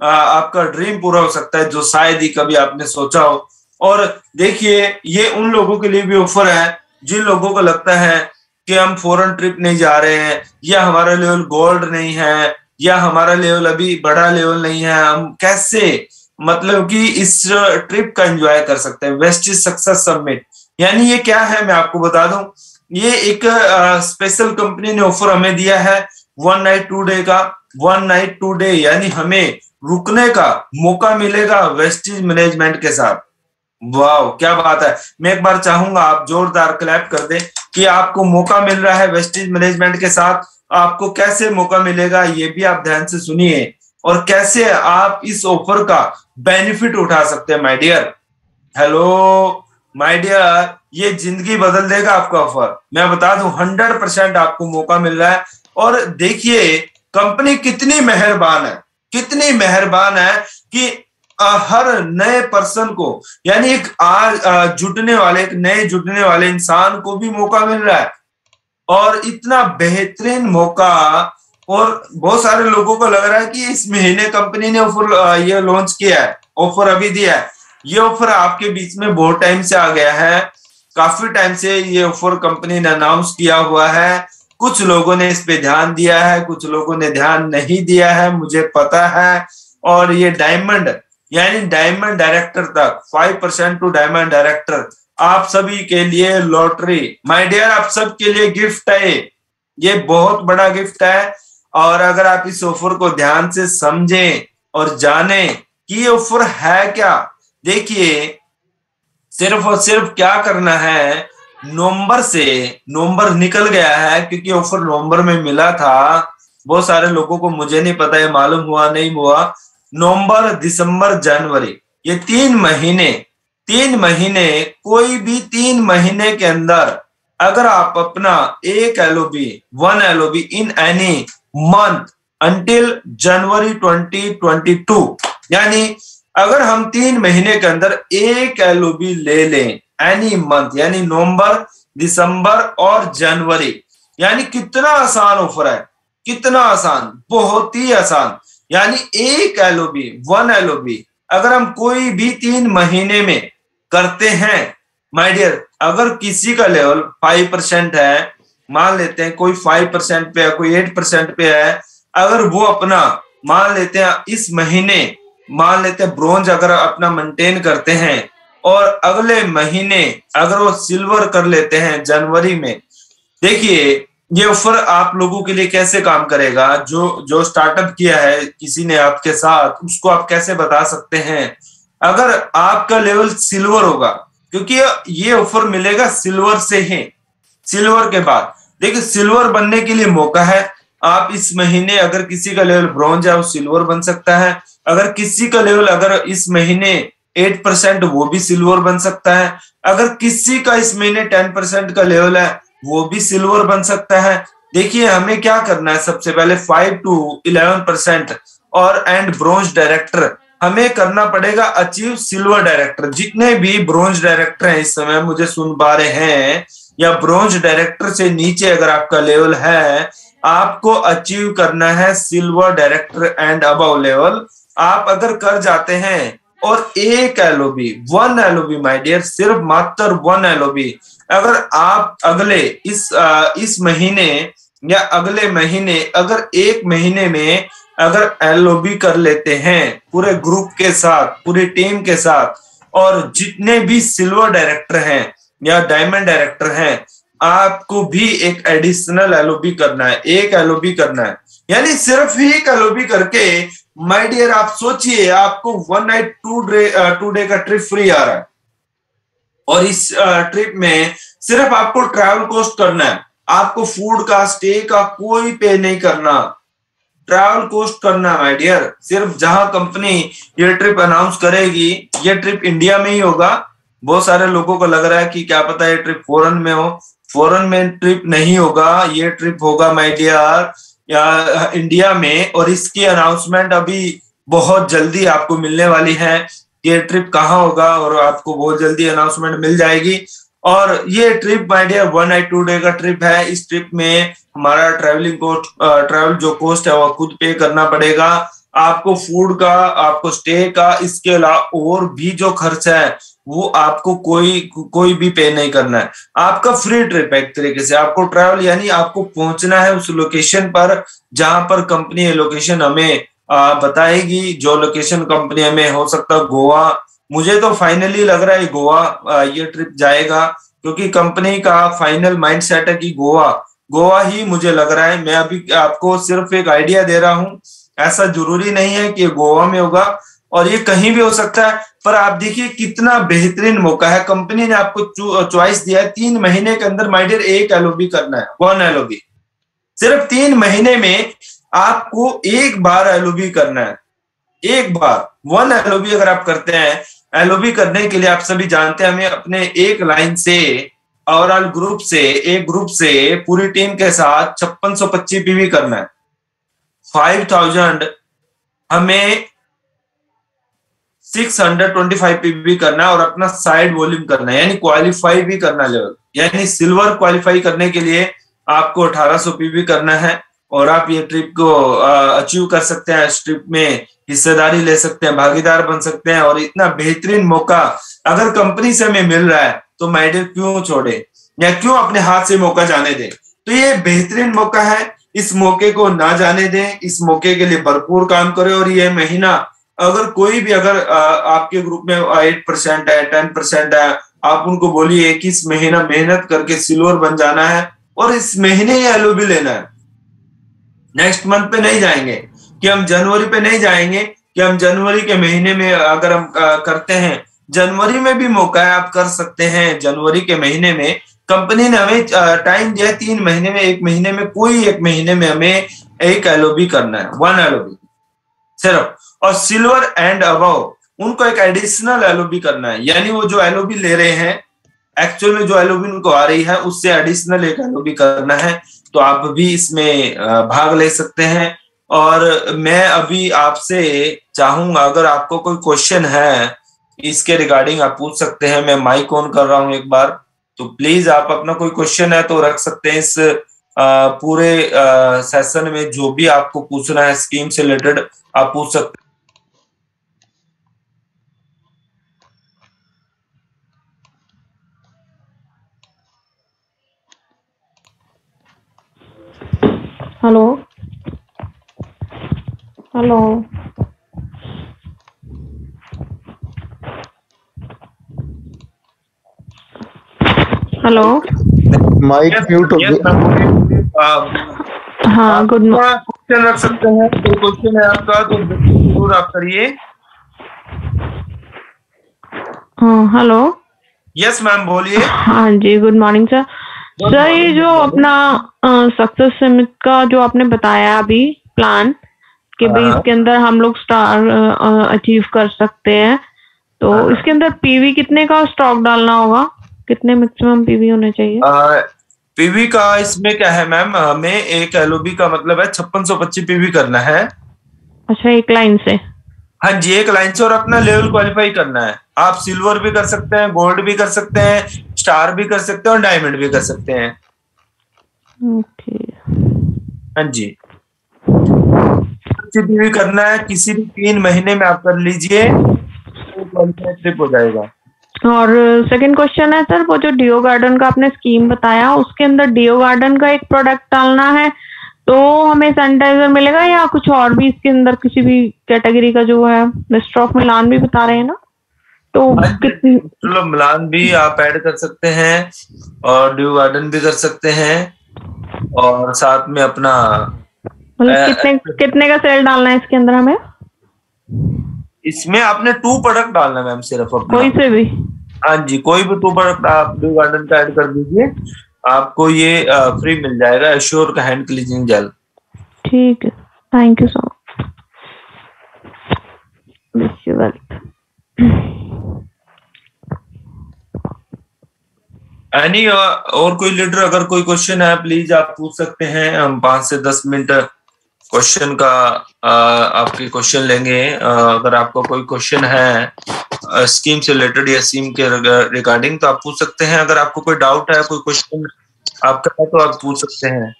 आपका ड्रीम पूरा हो सकता है जो शायद ही कभी आपने सोचा हो। और देखिए, ये उन लोगों के लिए भी ऑफर है जिन लोगों को लगता है कि हम फॉरेन ट्रिप नहीं जा रहे हैं, या हमारा लेवल गोल्ड नहीं है, या हमारा लेवल अभी बड़ा लेवल नहीं है, हम कैसे मतलब कि इस ट्रिप का एंजॉय कर सकते हैं। वेस्टिज सक्सेस समिट यानी ये क्या है मैं आपको बता दूं, ये एक स्पेशल कंपनी ने ऑफर हमें दिया है 1 नाइट 2 डे का। 1 नाइट 2 डे यानी हमें रुकने का मौका मिलेगा वेस्टिज मैनेजमेंट के साथ। वाह क्या बात है। मैं एक बार चाहूंगा आप जोरदार क्लैप कर दें कि आपको मौका मिल रहा है वेस्टिज मैनेजमेंट के साथ। आपको कैसे मौका मिलेगा ये भी आप ध्यान से सुनिए, और कैसे आप इस ऑफर का बेनिफिट उठा सकते हैं my dear. Hello my dear, ये जिंदगी बदल देगा आपका ऑफर। मैं बता दूं 100% आपको मौका मिल रहा है। और देखिए कंपनी कितनी मेहरबान है, कितनी मेहरबान है कि हर नए पर्सन को यानी एक जुड़ने वाले, एक नए जुड़ने वाले इंसान को भी मौका मिल रहा है। और इतना बेहतरीन मौका, और बहुत सारे लोगों को लग रहा है कि इस महीने कंपनी ने ऑफर ये लॉन्च किया है, ऑफर अभी दिया है। ये ऑफर आपके बीच में बहुत टाइम से आ गया है, काफी टाइम से ये ऑफर कंपनी ने अनाउंस किया हुआ है। कुछ लोगों ने इस पे ध्यान दिया है, कुछ लोगों ने ध्यान नहीं दिया है, मुझे पता है। और ये डायमंड यानी डायमंड डायरेक्टर तक 5% टू डायमंड डायरेक्टर आप सभी के लिए लॉटरी माय डियर, आप सब के लिए गिफ्ट है। ये बहुत बड़ा गिफ्ट है। और अगर आप इस ऑफर को ध्यान से समझें और जाने कि ये ऑफर है क्या, देखिए सिर्फ और सिर्फ क्या करना है, नवंबर निकल गया है क्योंकि ऑफर नवंबर में मिला था। बहुत सारे लोगों को, मुझे नहीं पता है मालूम हुआ नहीं हुआ, नवंबर दिसंबर जनवरी ये 3 महीने कोई भी 3 महीने के अंदर अगर आप अपना 1 LOB in any month until जनवरी 2022 यानी अगर हम 3 महीने के अंदर 1 LOB ले लें एनी मंथ यानी नवंबर दिसंबर और जनवरी, यानी कितना आसान ऑफर है, कितना आसान, बहुत ही आसान। यानी 1 LOB अगर हम कोई भी 3 महीने में करते हैं माय डियर, अगर किसी का लेवल 5% है, मान लेते हैं कोई 5% पे है, कोई 8% पे है, अगर वो अपना मान लेते हैं इस महीने मान लेते हैं ब्रोंज अगर अपना मेंटेन करते हैं और अगले महीने अगर वो सिल्वर कर लेते हैं जनवरी में, देखिए ये ऑफर आप लोगों के लिए कैसे काम करेगा। जो स्टार्टअप किया है किसी ने आपके साथ, उसको आप कैसे बता सकते हैं अगर आपका लेवल सिल्वर होगा, क्योंकि ये ऑफर मिलेगा सिल्वर से ही। सिल्वर के बाद देखिए सिल्वर बनने के लिए मौका है। आप इस महीने अगर किसी का लेवल ब्रॉन्ज है वो सिल्वर बन सकता है, अगर किसी का लेवल अगर इस महीने 8% वो भी सिल्वर बन सकता है, अगर किसी का इस महीने 10% का लेवल है वो भी सिल्वर बन सकता है। देखिए हमें क्या करना है, सबसे पहले 5 to 11% और एंड ब्रोंज डायरेक्टर हमें करना पड़ेगा अचीव सिल्वर डायरेक्टर। जितने भी ब्रोंज डायरेक्टर हैं इस समय मुझे सुन पा रहे हैं, या ब्रोंज डायरेक्टर से नीचे अगर आपका लेवल है, आपको अचीव करना है silver director and above level. आप अगर कर जाते हैं और 1 LOB 1 LOB माय डियर, सिर्फ मात्र 1 LOB अगर आप अगले इस महीने या अगले महीने अगर 1 महीने में अगर LOB कर लेते हैं पूरे ग्रुप के साथ, पूरी टीम के साथ, और जितने भी सिल्वर डायरेक्टर हैं या डायमंड डायरेक्टर हैं, आपको भी एक एडिशनल LOB करना है, 1 LOB करना है। यानी सिर्फ 1 LOB करके माय डियर आप सोचिए आपको 1 नाइट 2 डे का ट्रिप फ्री आ रहा है, और इस ट्रिप में सिर्फ आपको ट्रैवल कॉस्ट करना है, आपको फूड का स्टे का कोई पे नहीं करना, ट्रैवल कॉस्ट करना माय डियर। सिर्फ जहां कंपनी ये ट्रिप अनाउंस करेगी, ये ट्रिप इंडिया में ही होगा। बहुत सारे लोगों को लग रहा है कि क्या पता ये ट्रिप फॉरेन में हो, फॉरेन में ट्रिप नहीं होगा, ये ट्रिप होगा माय डियर या इंडिया में। और इसकी अनाउंसमेंट अभी बहुत जल्दी आपको मिलने वाली है, ये ट्रिप कहाँ होगा, और आपको बहुत जल्दी अनाउंसमेंट मिल जाएगी। और ये trip my dear 1 night 2 day का ट्रिप है। इस ट्रिप में हमारा ट्रैवलिंग कॉस्ट, ट्रैवल जो कॉस्ट है वो खुद पे करना पड़ेगा, आपको फूड का, आपको स्टे का, इसके अलावा और भी जो खर्च है वो आपको कोई भी पे नहीं करना है। आपका फ्री ट्रिप है एक तरीके से। आपको ट्रैवल यानी आपको पहुंचना है उस लोकेशन पर जहां पर कंपनी लोकेशन हमें बताएगी। जो लोकेशन कंपनी हमें, हो सकता है गोवा, मुझे तो फाइनली लग रहा है गोवा ये ट्रिप जाएगा, क्योंकि कंपनी का फाइनल माइंड सेट है कि गोवा ही मुझे लग रहा है। मैं अभी आपको सिर्फ एक आइडिया दे रहा हूं, ऐसा जरूरी नहीं है कि गोवा में होगा, और ये कहीं भी हो सकता है। पर आप देखिए कितना बेहतरीन मौका है। कंपनी ने आपको चॉइस दिया है 3 महीने के अंदर माय डियर 1 LOB करना है, 1 LOB। सिर्फ 3 महीने में आपको 1 बार LOB करना है, 1 बार 1 LOB अगर आप करते हैं। LOB करने के लिए आप सभी जानते हैं हमें अपने एक लाइन से ओवरऑल एक ग्रुप से पूरी टीम के साथ 5625 PV करना है। 5000 हमें 625 PV करना है और अपना साइड वॉल्यूम करना है, यानी क्वालिफाई भी करना लेवल, यानी सिल्वर क्वालिफाई करने के लिए आपको 1800 PV करना है। और आप ये ट्रिप को अचीव कर सकते हैं, इस ट्रिप में हिस्सेदारी ले सकते हैं, भागीदार बन सकते हैं। और इतना बेहतरीन मौका अगर कंपनी से हमें मिल रहा है तो माय डियर क्यों छोड़े, या क्यों अपने हाथ से मौका जाने दें। तो ये बेहतरीन मौका है, इस मौके को ना जाने दें, इस मौके के लिए भरपूर काम करें। और ये महीना अगर कोई भी आपके ग्रुप में 8% है, 10% है, आप उनको बोलिए कि इस महीना मेहनत करके सिल्वर बन जाना है और इस महीने ही LOB लेना है। नेक्स्ट मंथ पे नहीं जाएंगे, कि हम जनवरी पे नहीं जाएंगे, कि हम जनवरी के महीने में अगर हम करते हैं, जनवरी में भी मौका है, आप कर सकते हैं। जनवरी के महीने में कंपनी ने हमें टाइम दिया 3 महीने में, 1 महीने में, कोई 1 महीने में हमें 1 LOB करना है, 1 LOB सिर्फ। और सिल्वर एंड अबव उनको एक एडिशनल LOB करना है, यानी वो जो LOB ले रहे हैं एक्चुअल में जो LOB उनको आ रही है उससे एडिशनल एक LOB करना है। तो आप भी इसमें भाग ले सकते हैं। और मैं अभी आपसे चाहूंगा, अगर आपको कोई क्वेश्चन है इसके रिगार्डिंग आप पूछ सकते हैं। मैं माइक ऑन कर रहा हूं एक बार, तो प्लीज आप अपना कोई क्वेश्चन है तो रख सकते हैं। इस पूरे सेशन में जो भी आपको पूछना है स्कीम से रिलेटेड आप पूछ सकते हैं। Hello hello hello mic mute हो गया। हाँ, गुड मॉर्निंग। क्वेश्चन रख सकते हैं, कोई क्वेश्चन है आपका तो जरूर आप करिए। हाँ, हेलो। यस मैम, बोलिए। हाँ जी, गुड मॉर्निंग सर। सर, ये जो अपना सक्सेस समिट का जो आपने बताया अभी प्लान कि भाई इसके अंदर हम लोग स्टार अचीव कर सकते हैं, तो इसके अंदर PV कितने का स्टॉक डालना होगा, कितने मैक्सिमम PV होने चाहिए? PV का इसमें क्या है मैम, हमें 1 LOB का मतलब है 5625 PV करना है। अच्छा, एक लाइन से? हाँ जी, एक लाइन से, और अपना लेवल क्वालिफाई करना है। आप सिल्वर भी कर सकते हैं, गोल्ड भी कर सकते हैं, स्टार भी कर सकते हैं और डायमंड भी कर सकते हैं। ओके। हाँ जी, भी करना है, किसी भी 3 महीने में आप कर लीजिए, ट्रिप हो जाएगा। और सेकंड क्वेश्चन है सर, वो जो डियो गार्डन का आपने स्कीम बताया उसके अंदर डियो गार्डन का एक प्रोडक्ट डालना है तो हमें सैनिटाइजर मिलेगा, या कुछ और भी इसके अंदर किसी भी कैटेगरी का जो है? मिस्टर ऑफ मिलान भी बता रहे हैं ना, तो कितनी? चलो, मिलान भी आप ऐड कर सकते हैं और डियो गार्डन भी कर सकते हैं, और साथ में अपना मतलब कितने का सेल डालना है इसके अंदर हमें? इसमें आपने 2 प्रोडक्ट डालना है मैम, सिर्फ अपना, कोई से भी? हाँ जी, कोई भी 2 प्रोडक्ट आप डियो गार्डन का ऐड कर दीजिए, आपको ये फ्री मिल जाएगा, एश्योर का हैंड क्लीजिंग जेल। ठीक है, thank you so much. Any और कोई लीडर अगर कोई क्वेश्चन है प्लीज आप पूछ सकते हैं। हम 5 से 10 मिनट क्वेश्चन का आपके क्वेश्चन लेंगे। अगर आपको कोई क्वेश्चन है स्कीम से रिलेटेड या स्कीम के रिगार्डिंग तो आप पूछ सकते हैं। अगर आपको कोई डाउट है, कोई क्वेश्चन आपका है तो आप पूछ सकते हैं।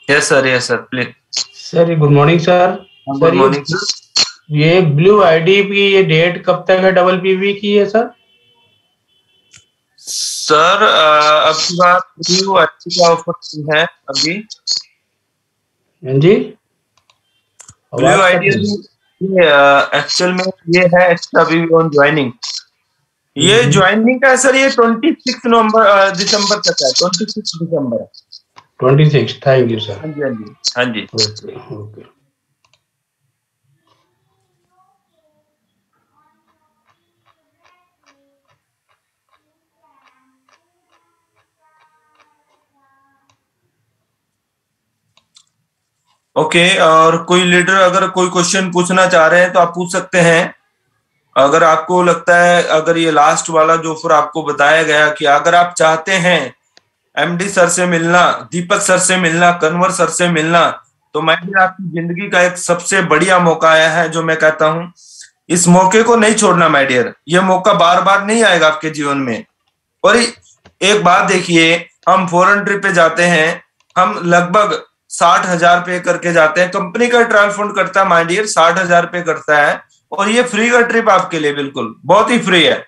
Yes sir, please. Sir good morning sir. Good morning sir. ये ब्लू आईडी की ये डेट कब तक है डबल पीवी की है सर? सर अब की बात ब्लू आईडी का ऑफर है अभी। जी ब्लू आईडी एक्चुअल में ये है एक्स्ट्रा वीवी ऑन ज्वाइनिंग। ये ज्वाइनिंग का है सर, ये 26 नवंबर दिसंबर तक है, 26 दिसंबर। 26। Thank you sir. हाँ जी हाँ जी हाँ जी। ओके। ओके, और कोई लीडर अगर कोई क्वेश्चन पूछना चाह रहे हैं तो आप पूछ सकते हैं। अगर आपको लगता है, अगर ये लास्ट वाला जो फिर आपको बताया गया कि अगर आप चाहते हैं एमडी सर से मिलना, दीपक सर से मिलना, कन्वर सर से मिलना, तो मैं भी आपकी जिंदगी का एक सबसे बढ़िया मौका आया है जो मैं कहता हूं, इस मौके को नहीं छोड़ना माय डियर। ये मौका बार बार नहीं आएगा आपके जीवन में। और एक बात देखिए, हम फॉरेन ट्रिप पे जाते हैं, हम लगभग 60,000 पे करके जाते हैं। कंपनी का ट्रायल फंड करता है माय डियर, 60,000 पे करता है, और ये फ्री का ट्रिप आपके लिए बिल्कुल बहुत ही फ्री है।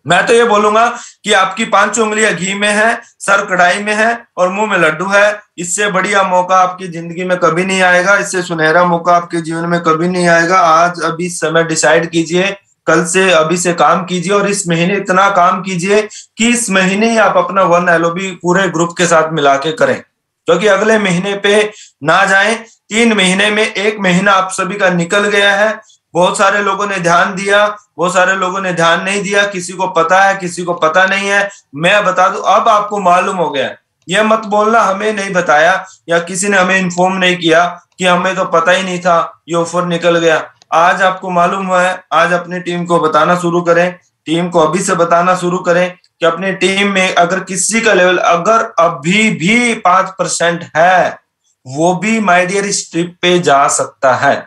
मैं तो ये बोलूंगा कि आपकी 5 उंगलियां घी में है, सर कढ़ाई में है और मुंह में लड्डू है। इससे बढ़िया मौका आपकी जिंदगी में कभी नहीं आएगा, इससे सुनहरा मौका आपके जीवन में कभी नहीं आएगा। आज अभी समय डिसाइड कीजिए, कल से अभी से काम कीजिए, और इस महीने इतना काम कीजिए कि इस महीने ही आप अपना 1 LOB पूरे ग्रुप के साथ मिला के करें, क्योंकि अगले महीने पे ना जाए। 3 महीने में 1 महीना आप सभी का निकल गया है। बहुत सारे लोगों ने ध्यान दिया, बहुत सारे लोगों ने ध्यान नहीं दिया, किसी को पता है, किसी को पता नहीं है। मैं बता दूं, अब आपको मालूम हो गया। यह मत बोलना हमें नहीं बताया या किसी ने हमें इन्फॉर्म नहीं किया, कि हमें तो पता ही नहीं था, ये ऑफर निकल गया। आज आपको मालूम हुआ है। आज अपनी टीम को बताना शुरू करें, टीम को अभी से बताना शुरू करें कि अपनी टीम में अगर किसी का लेवल अगर अभी भी 5% है, वो भी माय डियर इस ट्रिप पे जा सकता है।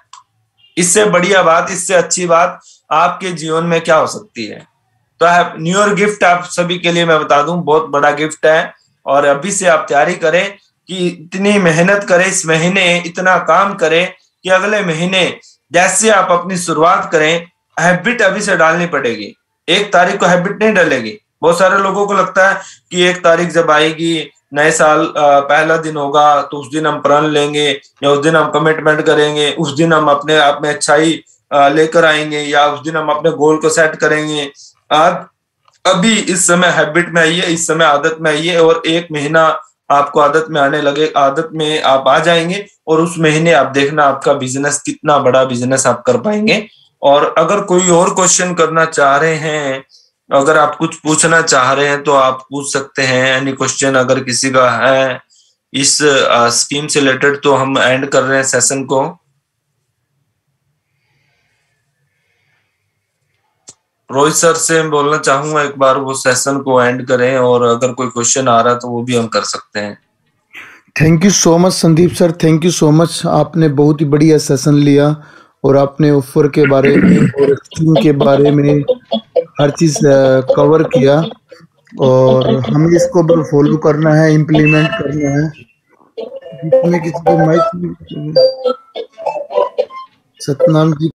इससे बढ़िया बात, इससे अच्छी बात आपके जीवन में क्या हो सकती है। तो न्यू ईयर गिफ्ट आप सभी के लिए मैं बता दूं, बहुत बड़ा गिफ्ट है। और अभी से आप तैयारी करें कि इतनी मेहनत करें, इस महीने इतना काम करें कि अगले महीने जैसे आप अपनी शुरुआत करें, हैबिट अभी से डालनी पड़ेगी। 1 तारीख को हैबिट नहीं डलेगी। बहुत सारे लोगों को लगता है कि 1 तारीख जब आएगी, नए साल पहला दिन होगा, तो उस दिन हम प्रण लेंगे या उस दिन हम कमिटमेंट करेंगे, उस दिन हम अपने आप में अच्छाई लेकर आएंगे, या उस दिन हम अपने गोल को सेट करेंगे। अभी इस समय हैबिट में आइए, इस समय आदत में आइए, और 1 महीना आपको आदत में आने लगे, आदत में आप आ जाएंगे, और उस महीने आप देखना आपका बिजनेस कितना बड़ा बिजनेस आप कर पाएंगे। और अगर कोई और क्वेश्चन करना चाह रहे हैं, अगर आप कुछ पूछना चाह रहे हैं तो आप पूछ सकते हैं। एनी क्वेश्चन अगर किसी का है इस स्कीम से रिलेटेड, तो हम एंड कर रहे हैं सेशन को। रोहित सर से बोलना चाहूंगा एक बार वो सेशन को एंड करें, और अगर कोई क्वेश्चन आ रहा है तो वो भी हम कर सकते हैं। Thank you so much Sandeep sir, thank you so much. आपने बहुत ही बढ़िया सेशन लिया, और आपने ऑफर के बारे में और स्कीम के बारे में हर चीज कवर किया, और हमें इसको फॉलो करना है, इम्प्लीमेंट करना है। जिसमें किसी को माइक सतनाम जी